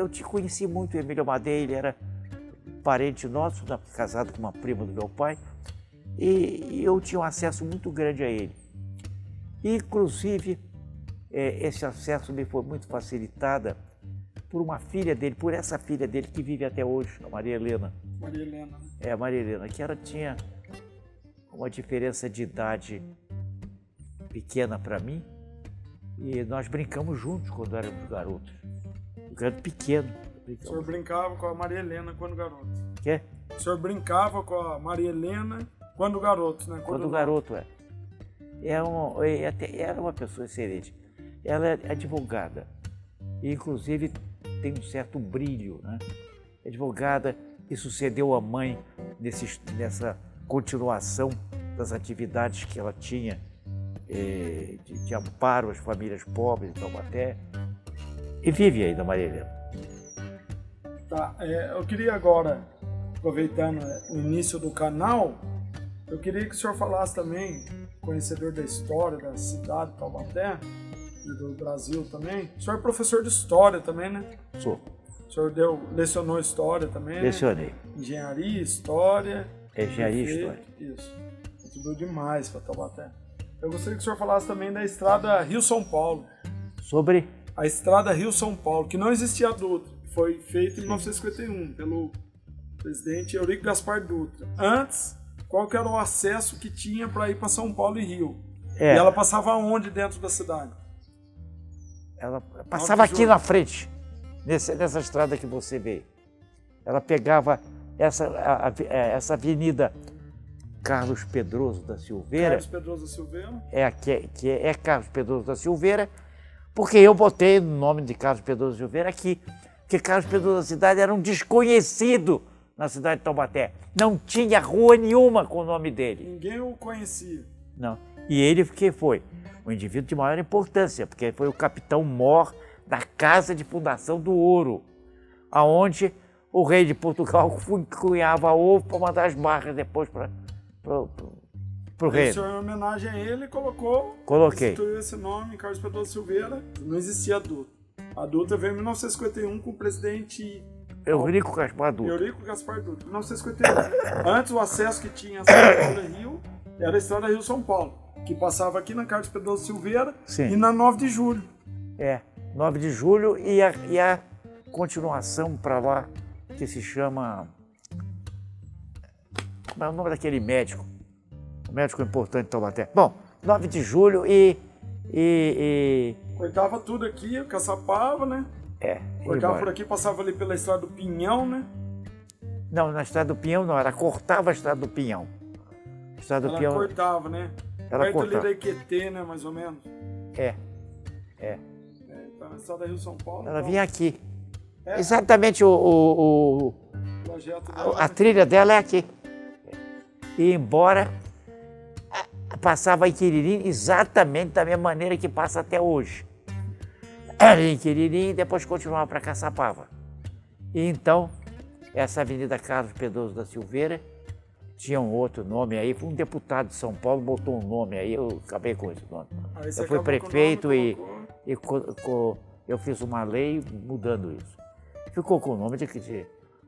te conheci muito o Emílio Amadei, ele era parente nosso, casado com uma prima do meu pai, e eu tinha um acesso muito grande a ele. Inclusive, esse acesso me foi muito facilitada por uma filha dele, por essa filha dele que vive até hoje, a Maria Helena. Maria Helena. A Maria Helena, que ela tinha uma diferença de idade pequena para mim, e nós brincamos juntos quando éramos garotos. Pequeno. O senhor brincava com a Maria Helena quando garoto? Quê? O senhor brincava com a Maria Helena quando garoto, né? Quando garoto, era uma pessoa excelente. Ela é advogada. E, inclusive, tem um certo brilho, né? Advogada que sucedeu a mãe nessa continuação das atividades que ela tinha de amparo às famílias pobres de Taubaté. E vive ainda, Maria Helena. Tá, eu queria agora, aproveitando o início do canal, eu queria que o senhor falasse também, conhecedor da história da cidade de Taubaté e do Brasil também. O senhor é professor de história também, né? Sou. O senhor lecionou história também? Lecionei. Né? Engenharia, história. Engenharia e história. Isso. Contribuiu demais para Taubaté. Eu gostaria que o senhor falasse também da estrada Rio-São Paulo. Sobre? A estrada Rio-São Paulo, que não existia a Dutra, foi feita em 1951 pelo presidente Eurico Gaspar Dutra. Antes, qual que era o acesso que tinha para ir para São Paulo e Rio? E ela passava onde dentro da cidade? Ela passava aqui na frente, nessa estrada que você vê. Ela pegava essa avenida Carlos Pedroso da Silveira. Carlos Pedroso da Silveira? É Carlos Pedroso da Silveira, porque eu botei o nome de Carlos Pedroso da Silveira aqui, porque Carlos Pedroso da Cidade era um desconhecido na cidade de Taubaté. Não tinha rua nenhuma com o nome dele. Ninguém o conhecia. Não. E ele que foi um indivíduo de maior importância, porque foi o capitão-mor da Casa de Fundação do Ouro, aonde o rei de Portugal cunhava ovo para mandar as barras depois para o rei. O senhor, em homenagem a ele, Coloquei. Instituiu esse nome, Carlos Pedroso Silveira. Não existia a Dutra. A Dutra veio em 1951 com o presidente Eurico Gaspar Dutra. Eurico Gaspar Dutra, 1951. Antes, o acesso que tinha a São Paulo e Rio era a estrada Rio-São Paulo, que passava aqui na Carlos Pedroso Silveira. Sim. E na 9 de julho. 9 de julho e a continuação para lá, que se chama... Como é o nome daquele médico? O médico importante de Taubaté. Bom, 9 de julho e Cortava tudo aqui, caçapava, né? Cortava por aqui, passava ali pela estrada do Pinhão, né? Não, na estrada do Pinhão não, ela cortava a estrada do Pinhão. A estrada do Ela Pinhão... cortava, né? Ela perto cortava. ali da Iquetê, né, mais ou menos. Tá na estrada Rio-São Paulo. Ela então, vinha aqui. É. Exatamente o trajeto dela, a né? trilha dela é aqui. E embora passava em Quiririm exatamente da mesma maneira que passa até hoje. Em Quiririm e depois continuava para Caçapava. E então, essa Avenida Carlos Pedroso da Silveira tinha um outro nome aí, foi um deputado de São Paulo, botou um nome aí, eu acabei com esse nome. Aí você Eu fui acabou com o prefeito nome, eu fiz uma lei mudando isso. Ficou com o nome de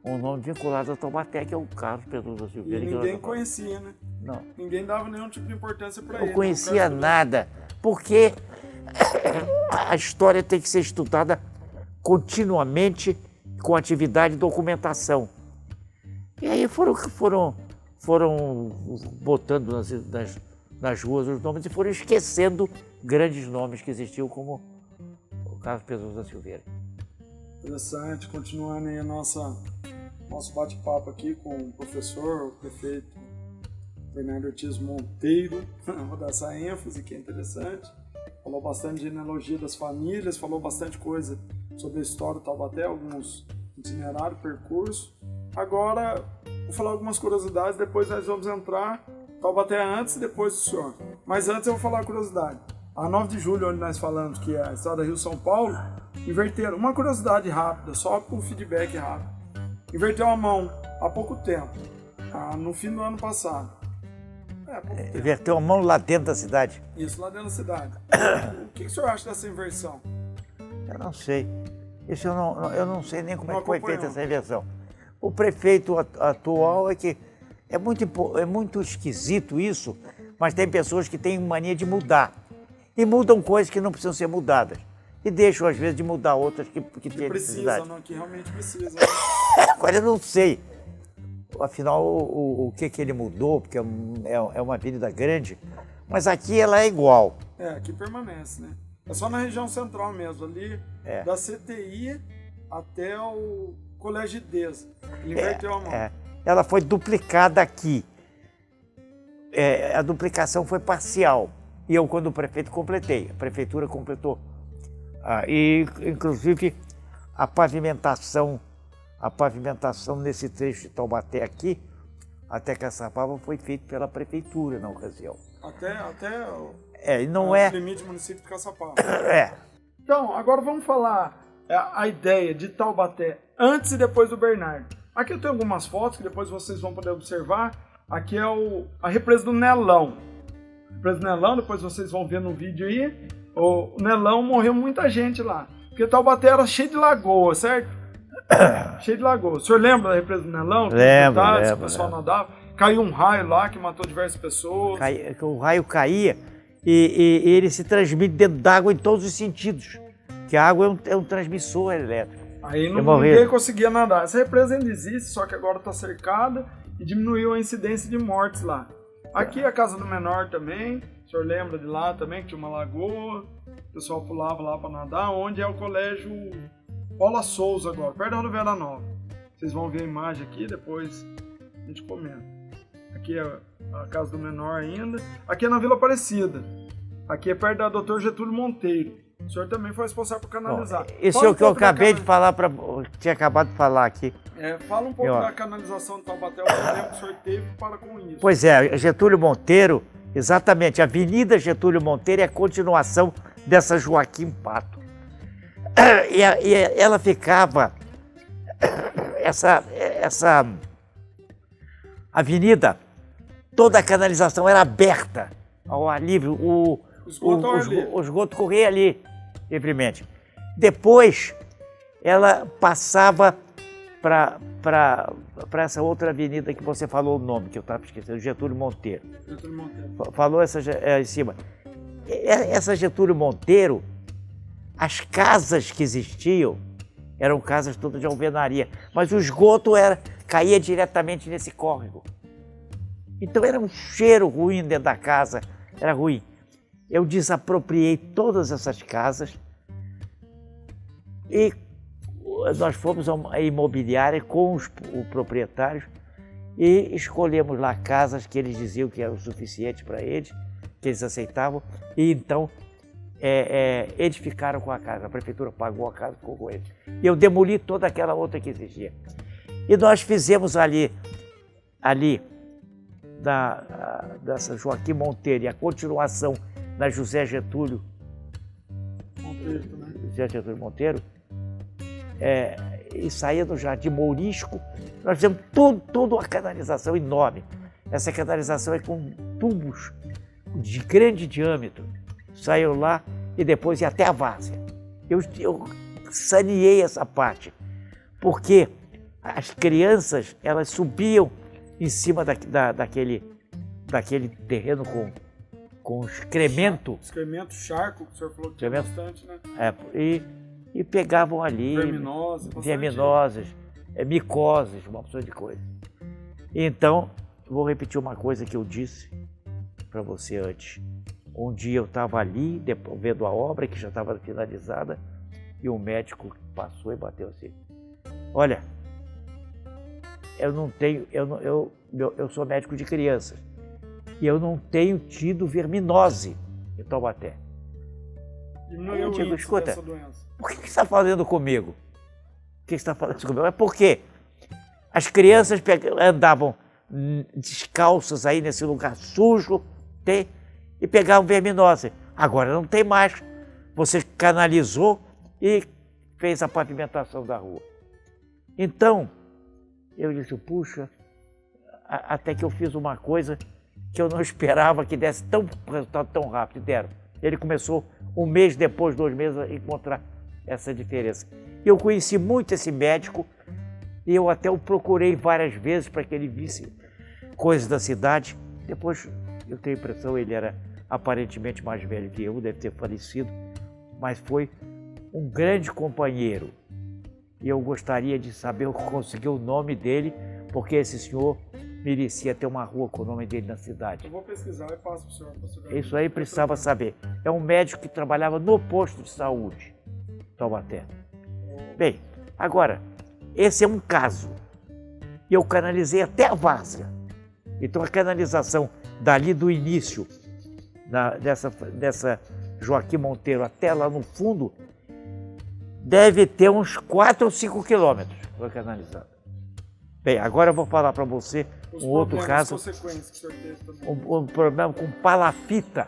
um nome vinculado a Taubaté, que é o Carlos Pedroso da E Silveira. ninguém conhecia, né? Não. Ninguém dava nenhum tipo de importância para ele. Não conhecia nada, porque a história tem que ser estudada continuamente com atividade e documentação. E aí foram botando nas ruas os nomes e foram esquecendo grandes nomes que existiam, como o Carlos Pedroso da Silveira. Interessante, continuando aí nosso bate-papo aqui com o professor, o prefeito Bernardo Ortiz Monteiro. Vou dar essa ênfase que é interessante. Falou bastante de genealogia das famílias, falou bastante coisa sobre a história do Taubaté, alguns itinerários, percurso. Agora, vou falar algumas curiosidades, depois nós vamos entrar Taubaté antes e depois do senhor. Mas antes eu vou falar uma curiosidade. A 9 de julho, onde nós falamos que é a estrada Rio-São Paulo, inverteram. Uma curiosidade rápida, só com feedback rápido. Inverteu a mão há pouco tempo, no fim do ano passado. Pouco tempo. Inverteu a mão lá dentro da cidade? Isso, lá dentro da cidade. O que o senhor acha dessa inversão? Eu não sei. Isso eu não sei nem como é que foi feita acompanhou. essa inversão. O prefeito atual é que é muito esquisito isso, mas tem pessoas que têm mania de mudar. E mudam coisas que não precisam ser mudadas. E deixam, às vezes, de mudar outras que têm necessidade. Não, que realmente precisa. Agora, eu não sei, afinal, o que ele mudou, porque é uma avenida grande, mas aqui ela é igual. Aqui permanece, né? É só na região central mesmo, ali da CTI até o Colégio Idesa. Ele inverteu a mão. Ela foi duplicada aqui. A duplicação foi parcial. E eu, quando o prefeito, completei. A prefeitura completou. E, inclusive, a pavimentação nesse trecho de Taubaté aqui, até Caçapava, foi feita pela prefeitura na ocasião. Até não o é... limite do município de Caçapava. Então, agora vamos falar a ideia de Taubaté antes e depois do Bernardo. Aqui eu tenho algumas fotos que depois vocês vão poder observar. Aqui é a represa do Nelão. Represa do Nelão, depois vocês vão ver no vídeo aí. O Nelão morreu muita gente lá. Porque Taubaté era cheio de lagoa, certo? Cheio de lagoa. O senhor lembra da represa do Nelão? Lembro. O pessoal nadava. Caiu um raio lá que matou diversas pessoas. O raio caía e ele se transmite dentro d'água em todos os sentidos. Porque a água é um transmissor elétrico. Aí ninguém conseguia nadar. Essa represa ainda existe, só que agora está cercada e diminuiu a incidência de mortes lá. Aqui é a Casa do Menor também. O senhor lembra de lá também, que tinha uma lagoa. O pessoal pulava lá para nadar. Onde é o colégio Paula Souza agora, perto da Rodoviária Nova. Vocês vão ver a imagem aqui, depois a gente comenta. Aqui é a Casa do Menor ainda. Aqui é na Vila Aparecida. Aqui é perto da Dr. Getúlio Monteiro. O senhor também foi responsável por canalizar. Esse é o que eu acabei de falar, tinha acabado de falar aqui. Fala um pouco da canalização do Taubaté, o tempo que o senhor teve para com isso. Pois é, Getúlio Monteiro, exatamente, a Avenida Getúlio Monteiro é a continuação dessa Joaquim Pato. E ela ficava, essa avenida, toda a canalização era aberta ao ar livre, o esgoto corria ali, livremente. Depois, ela passava para essa outra avenida que você falou o nome, que eu estava esquecendo, Getúlio Monteiro. Falou essa em cima. Essa Getúlio Monteiro, As casas que existiam eram casas todas de alvenaria, mas o esgoto caía diretamente nesse córrego. Então era um cheiro ruim dentro da casa, era ruim. Eu desapropriei todas essas casas e nós fomos a uma imobiliária com os proprietários e escolhemos lá casas que eles diziam que eram o suficiente para eles, que eles aceitavam, e então eles ficaram com a casa, a prefeitura pagou a casa, ficou com eles. E eu demoli toda aquela outra que existia. E nós fizemos ali dessa Joaquim Monteiro e a continuação na José Getúlio Monteiro, e saía do Jardim Mourisco, nós fizemos tudo uma canalização enorme. Essa canalização é com tubos de grande diâmetro. Saiu lá e depois ia até a várzea. Eu saneei essa parte, porque as crianças, elas subiam em cima daquele terreno com excremento. Excremento, charco, que o senhor falou que tinha bastante, né? E pegavam ali verminoses, micoses, uma opção de coisa. Então, vou repetir uma coisa que eu disse para você antes. Um dia eu estava ali, vendo a obra que já estava finalizada, e um médico passou e bateu assim: olha, eu sou médico de crianças e eu não tenho tido verminose em Taubaté. Eu digo, escuta, por que você está fazendo comigo? O que você está fazendo comigo? É porque as crianças andavam descalças aí nesse lugar sujo e pegavam verminose. Agora não tem mais. Você canalizou e fez a pavimentação da rua. Então, eu disse, puxa, até que eu fiz uma coisa que eu não esperava que desse resultado tão rápido. Deram. Ele começou um mês depois, 2 meses, a encontrar essa diferença. Eu conheci muito esse médico e eu até o procurei várias vezes para que ele visse coisas da cidade. Depois, eu tenho a impressão, ele era aparentemente mais velho que eu, deve ter falecido, mas foi um grande companheiro. E eu gostaria de saber conseguir o nome dele, porque esse senhor merecia ter uma rua com o nome dele na cidade. Eu vou pesquisar e passo para o senhor. Isso aí precisava saber. É um médico que trabalhava no posto de saúde, Taubaté. Bem, agora, esse é um caso. E eu canalizei até a várzea. Então a canalização dali do início, dessa Joaquim Monteiro até lá no fundo, deve ter uns 4 ou 5 quilômetros foi canalizado. Bem, agora eu vou falar para você um outro caso. Um problema com palafita.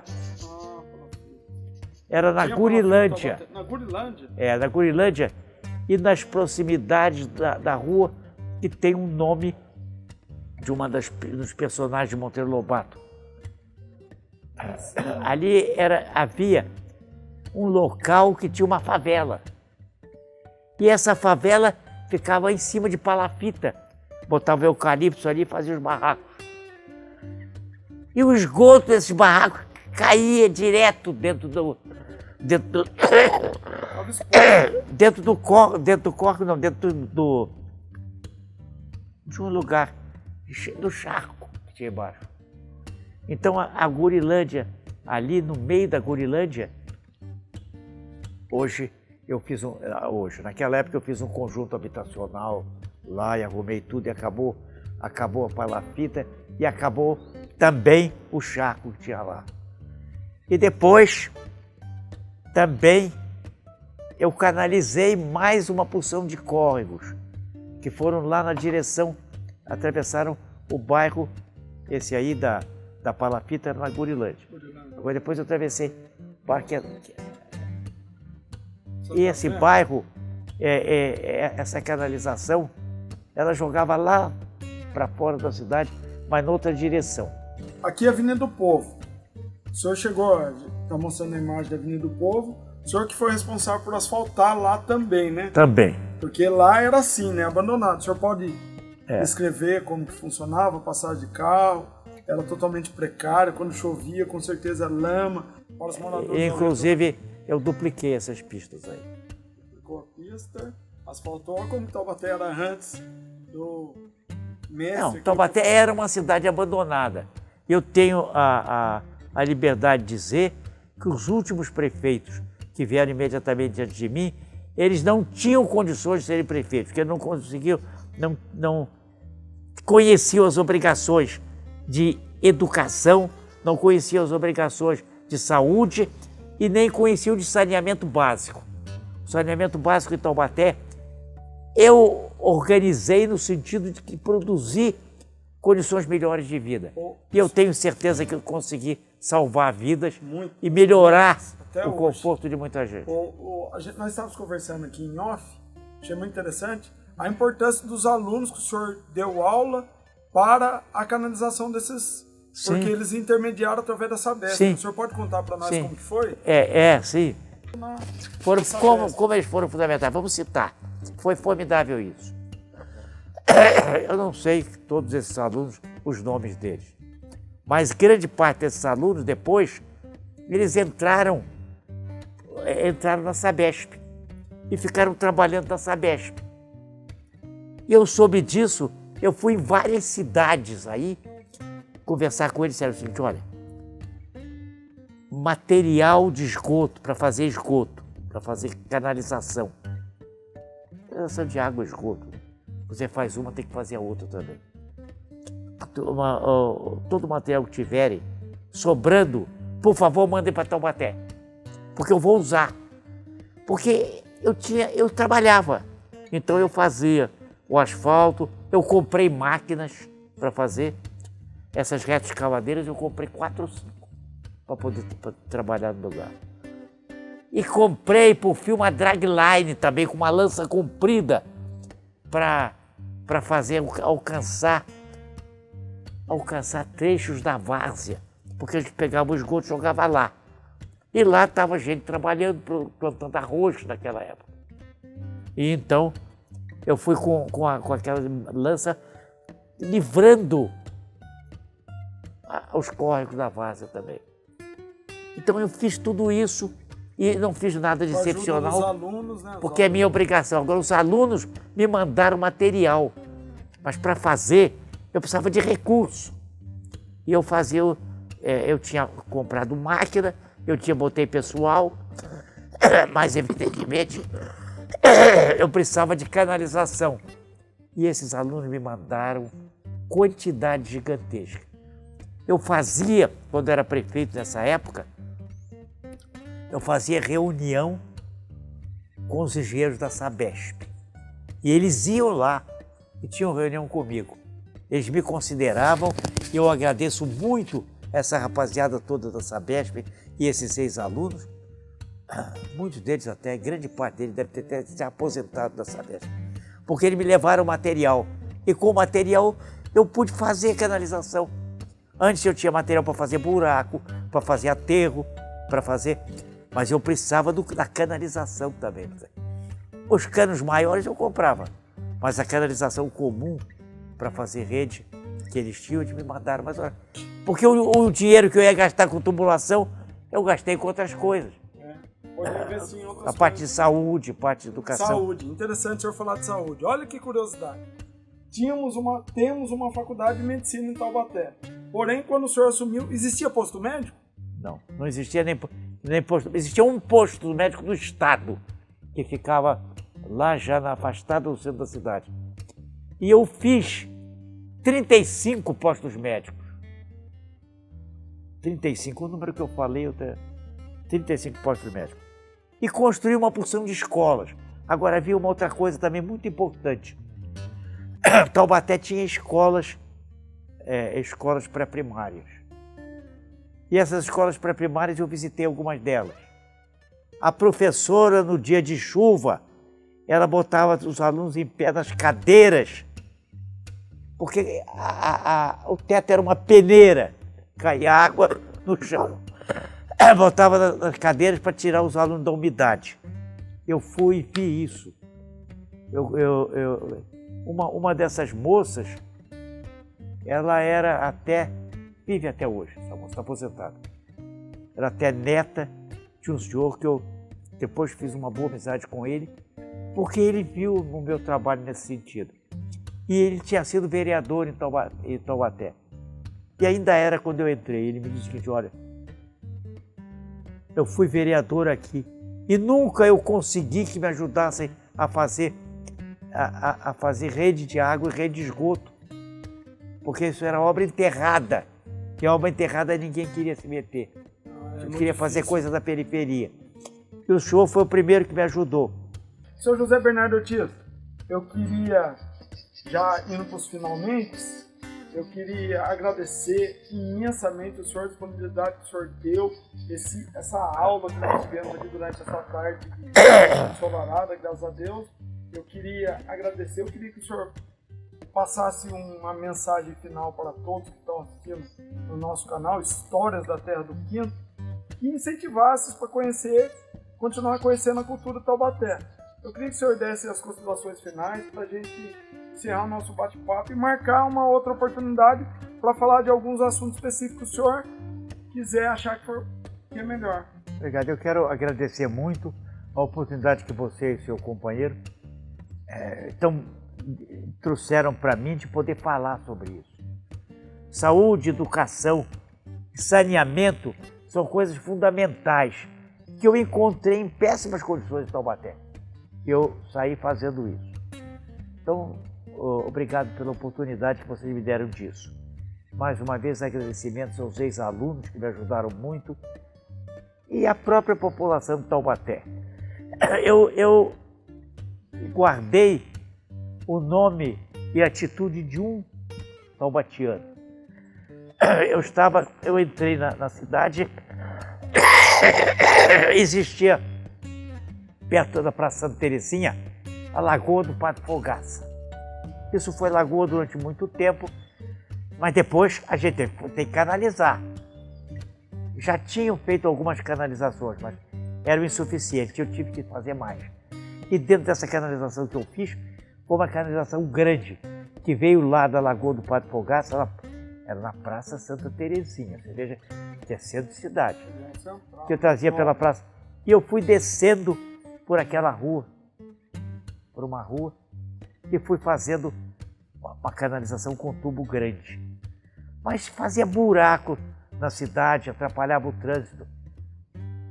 Era na Gurilândia. Na Gurilândia? Na Gurilândia e nas proximidades da rua que tem um nome de uma dos personagens de Monteiro Lobato. Ali havia um local que tinha uma favela. E essa favela ficava em cima de palafita. Botava eucalipto ali e fazia os barracos. E o esgoto desses barracos caía direto dentro do de um lugar do charco que tinha embaixo. Então a Gurilândia, ali no meio da Gurilândia, naquela época eu fiz um conjunto habitacional lá e arrumei tudo e acabou a palafita e acabou também o charco que tinha lá. E depois também eu canalizei mais uma porção de córregos que foram lá na direção, atravessaram o bairro, esse aí da palafita na Gurilândia. Agora depois eu atravessei o parque. E esse bairro, essa canalização, ela jogava lá para fora da cidade, mas noutra direção. Aqui é a Avenida do Povo. O senhor está mostrando a imagem da Avenida do Povo, o senhor que foi responsável por asfaltar lá também, né? Também. Porque lá era assim, né? Abandonado. O senhor pode descrever como que funcionava a passagem de carro? Era totalmente precário, quando chovia, com certeza lama. Para os moradores. Inclusive, eu dupliquei essas pistas aí. Duplicou a pista, asfaltou, como Taubaté era antes do mestre. Não, Taubaté era uma cidade abandonada. Eu tenho a liberdade de dizer que os últimos prefeitos que vieram imediatamente antes de mim, eles não tinham condições de serem prefeitos, porque não conseguiam, não conheciam as obrigações de educação, não conheciam as obrigações de saúde e nem conheciam de saneamento básico. O saneamento básico em Taubaté, eu organizei no sentido de que produzir condições melhores de vida. E eu tenho certeza que eu consegui salvar vidas e melhorar o conforto de muita gente. Nós estávamos conversando aqui em off, achei muito interessante, a importância dos alunos que o senhor deu aula para a canalização desses, Sim. Porque eles intermediaram através da Sabesp. Sim. O senhor pode contar para nós Sim. como que foi? Sim. Como eles foram fundamentais? Vamos citar. Foi formidável isso. Eu não sei todos esses alunos, os nomes deles, mas grande parte desses alunos, depois, eles entraram na Sabesp e ficaram trabalhando na Sabesp. E eu soube disso, eu fui em várias cidades aí, conversar com eles, disseram o seguinte, olha, material de esgoto, para fazer esgoto, para fazer canalização. Canalização de água e esgoto. Você faz uma, tem que fazer a outra também. Todo o material que tiverem sobrando, por favor, mandem para Taubaté, porque eu vou usar. Porque eu trabalhava, então eu fazia o asfalto, eu comprei máquinas para fazer. Essas retas escavadeiras eu comprei 4 ou 5 para poder trabalhar no lugar. E comprei, por fim, uma dragline também, com uma lança comprida, para fazer alcançar trechos da várzea, porque a gente pegava o esgoto e jogava lá. E lá estava gente trabalhando, plantando arroz naquela época. E então eu fui com aquela lança livrando os córregos da várzea também. Então eu fiz tudo isso e não fiz nada de excepcional, os alunos, né, porque é minha obrigação. Agora os alunos me mandaram material, mas para fazer eu precisava de recurso. E eu fazia, eu tinha comprado máquina, botei pessoal, mas evidentemente eu precisava de canalização. E esses alunos me mandaram quantidade gigantesca. Eu fazia, quando era prefeito nessa época, eu fazia reunião com os engenheiros da Sabesp. E eles iam lá e tinham reunião comigo. Eles me consideravam e eu agradeço muito essa rapaziada toda da Sabesp e esses 6 alunos. Muitos deles até, grande parte deles deve ter se aposentado da Sabesp. Porque eles me levaram material. E com o material eu pude fazer canalização. Antes eu tinha material para fazer buraco, para fazer aterro, mas eu precisava da canalização também. Os canos maiores eu comprava, mas a canalização comum para fazer rede que eles tinham, eles me mandaram. Mas, olha, porque o dinheiro que eu ia gastar com tubulação, eu gastei com outras coisas. Poderia investir em outras a parte de saúde, parte de educação. Saúde, interessante o senhor falar de saúde. Olha que curiosidade. Temos uma faculdade de medicina em Taubaté. Porém, quando o senhor assumiu, existia posto médico? Não existia nem posto. Existia um posto médico do Estado, que ficava lá já afastado do centro da cidade. E eu fiz 35 postos médicos. 35, o número que eu falei, 35 postos médicos. E construí uma porção de escolas. Agora, havia uma outra coisa também muito importante. Taubaté tinha escolas pré-primárias. E essas escolas pré-primárias eu visitei algumas delas. A professora, no dia de chuva, ela botava os alunos em pé nas cadeiras, porque o teto era uma peneira, caía água no chão. Ela botava nas cadeiras para tirar os alunos da umidade. Eu fui e vi isso. Uma dessas moças, ela vive até hoje, essa moça está aposentada. Era até neta de um senhor que eu Depois fiz uma boa amizade com ele, porque ele viu o meu trabalho nesse sentido. E ele tinha sido vereador em Taubaté. E ainda era quando eu entrei. Ele me disse o seguinte: olha, eu fui vereador aqui e nunca eu consegui que me ajudassem a fazer rede de água e rede de esgoto, porque isso era obra enterrada. E a obra enterrada ninguém queria se meter. Queria fazer coisa da periferia. E o senhor foi o primeiro que me ajudou. Seu José Bernardo Ortiz, eu queria, já indo para os finalmente, eu queria agradecer imensamente a sua disponibilidade que o senhor deu, essa aula que nós tivemos aqui durante essa tarde ensolarada, graças a Deus. Eu queria agradecer, eu queria que o senhor passasse uma mensagem final para todos que estão assistindo no nosso canal, Histórias da Terra do Quinto, e incentivasse para continuar conhecendo a cultura de Taubaté. Eu queria que o senhor desse as considerações finais para a gente encerrar o nosso bate-papo e marcar uma outra oportunidade para falar de alguns assuntos específicos que o senhor quiser achar que é melhor. Obrigado. Eu quero agradecer muito a oportunidade que você e seu companheiro trouxeram para mim de poder falar sobre isso. Saúde, educação, saneamento são coisas fundamentais que eu encontrei em péssimas condições em Taubaté. Eu saí fazendo isso. Então, obrigado pela oportunidade que vocês me deram disso. Mais uma vez, agradecimentos aos ex-alunos que me ajudaram muito e à própria população de Taubaté. Eu guardei o nome e a atitude de um taubatiano. Eu entrei na cidade, existia perto da Praça Santa Terezinha a Lagoa do Padre Fogaça. Isso foi lagoa durante muito tempo, mas depois a gente tem que canalizar. Já tinham feito algumas canalizações, mas eram insuficientes, eu tive que fazer mais. E dentro dessa canalização que eu fiz, foi uma canalização grande, que veio lá da Lagoa do Padre Fogaça, era na Praça Santa Terezinha, você veja que é centro de cidade, que eu trazia pela praça. E eu fui descendo por aquela rua, por uma rua, e fui fazendo uma canalização com tubo grande. Mas fazia buraco na cidade, atrapalhava o trânsito.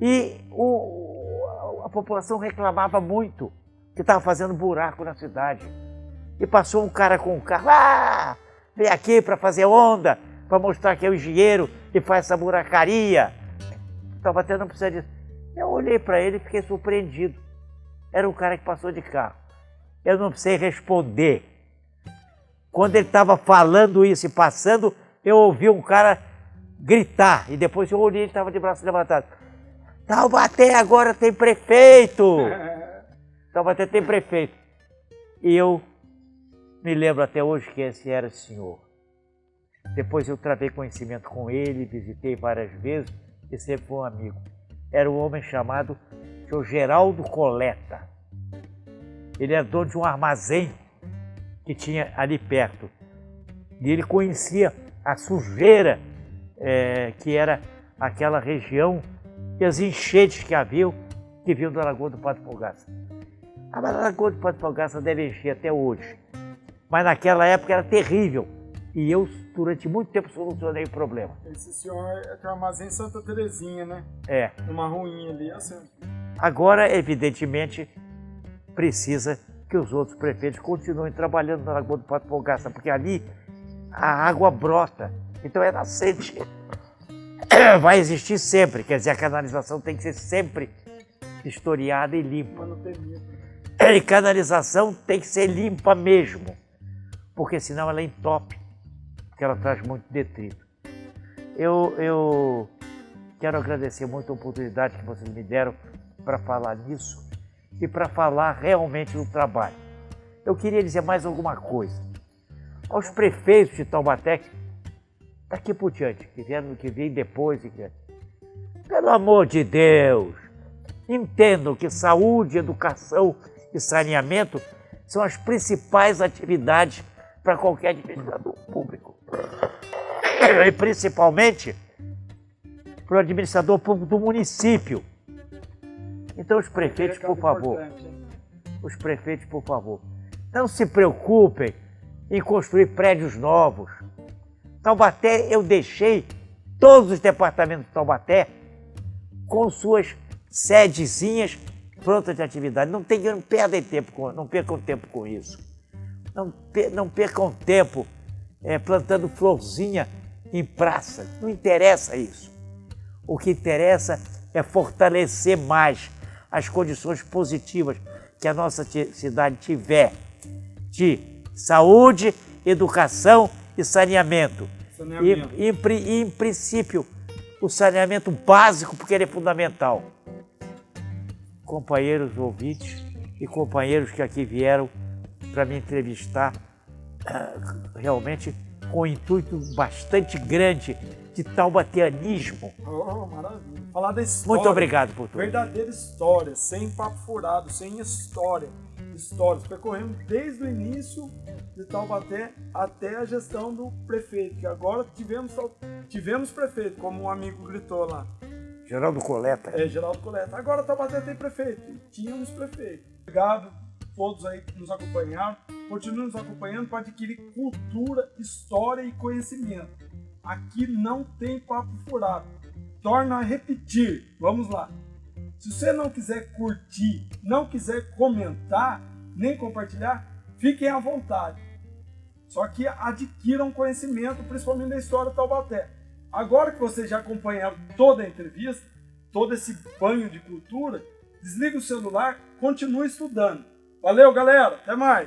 E a população reclamava muito que estava fazendo buraco na cidade. E passou um cara com um carro, vem aqui para fazer onda, para mostrar que é o engenheiro e faz essa buracaria. Taubaté não precisa disso. Eu olhei para ele e fiquei surpreendido. Era um cara que passou de carro. Eu não precisei responder. Quando ele estava falando isso e passando, eu ouvi um cara gritar. E depois eu olhei e ele estava de braço levantado. Taubaté agora tem prefeito! Taubaté tem prefeito. E eu me lembro até hoje que esse era o senhor. Depois eu travei conhecimento com ele, visitei várias vezes e sempre foi um amigo. Era um homem chamado Sr. Geraldo Coleta. Ele era dono de um armazém que tinha ali perto. E ele conhecia a sujeira que era aquela região e as enchentes que haviam, que vinham da Lagoa do Padre Fogaça. A Lagoa do Padre Fogaça deve encher até hoje. Mas naquela época era terrível. E eu, durante muito tempo, solucionei o problema. Esse senhor é o armazém Santa Terezinha, né? É. Uma ruinha ali, assim. Agora, evidentemente, precisa que os outros prefeitos continuem trabalhando na Lagoa do Padre Fogaça, porque ali a água brota. Então é nascente. Vai existir sempre. Quer dizer, a canalização tem que ser sempre historiada e limpa. E canalização tem que ser limpa mesmo, porque senão ela entope, porque ela traz muito detrito. Eu quero agradecer muito a oportunidade que vocês me deram para falar nisso e para falar realmente do trabalho. Eu queria dizer mais alguma coisa. Aos prefeitos de Taubaté, daqui por diante, que vêm depois, pelo amor de Deus, entendam que saúde, educação e saneamento são as principais atividades para qualquer administrador público. E principalmente para o administrador público do município. Então os prefeitos, por favor, Importante, hein? os prefeitos, por favor, não se preocupem em construir prédios novos. Taubaté, eu deixei todos os departamentos de Taubaté com suas sedezinhas prontas de atividade. Não percam tempo com isso. Não percam tempo plantando florzinha em praça. Não interessa isso. O que interessa é fortalecer mais as condições positivas que a nossa cidade tiver de saúde, educação e saneamento. E, em princípio, o saneamento básico, porque ele é fundamental. Companheiros ouvintes e companheiros que aqui vieram para me entrevistar, realmente com um intuito bastante grande de taubateanismo. Oh, maravilha. Falar da história. Muito obrigado por tudo. Verdadeira história, sem papo furado, sem história. Histórias. Percorremos desde o início de Taubaté até a gestão do prefeito, que agora tivemos prefeito, como um amigo gritou lá. Geraldo Coleta. Geraldo Coleta. Agora Taubaté tem prefeito. Tínhamos prefeito. Obrigado a todos aí que nos acompanharam. Continuem nos acompanhando para adquirir cultura, história e conhecimento. Aqui não tem papo furado. Torna a repetir. Vamos lá. Se você não quiser curtir, não quiser comentar, nem compartilhar, fiquem à vontade. Só que adquiram conhecimento, principalmente da história de Taubaté. Agora que vocês já acompanharam toda a entrevista, todo esse banho de cultura, desliga o celular, continue estudando. Valeu, galera! Até mais!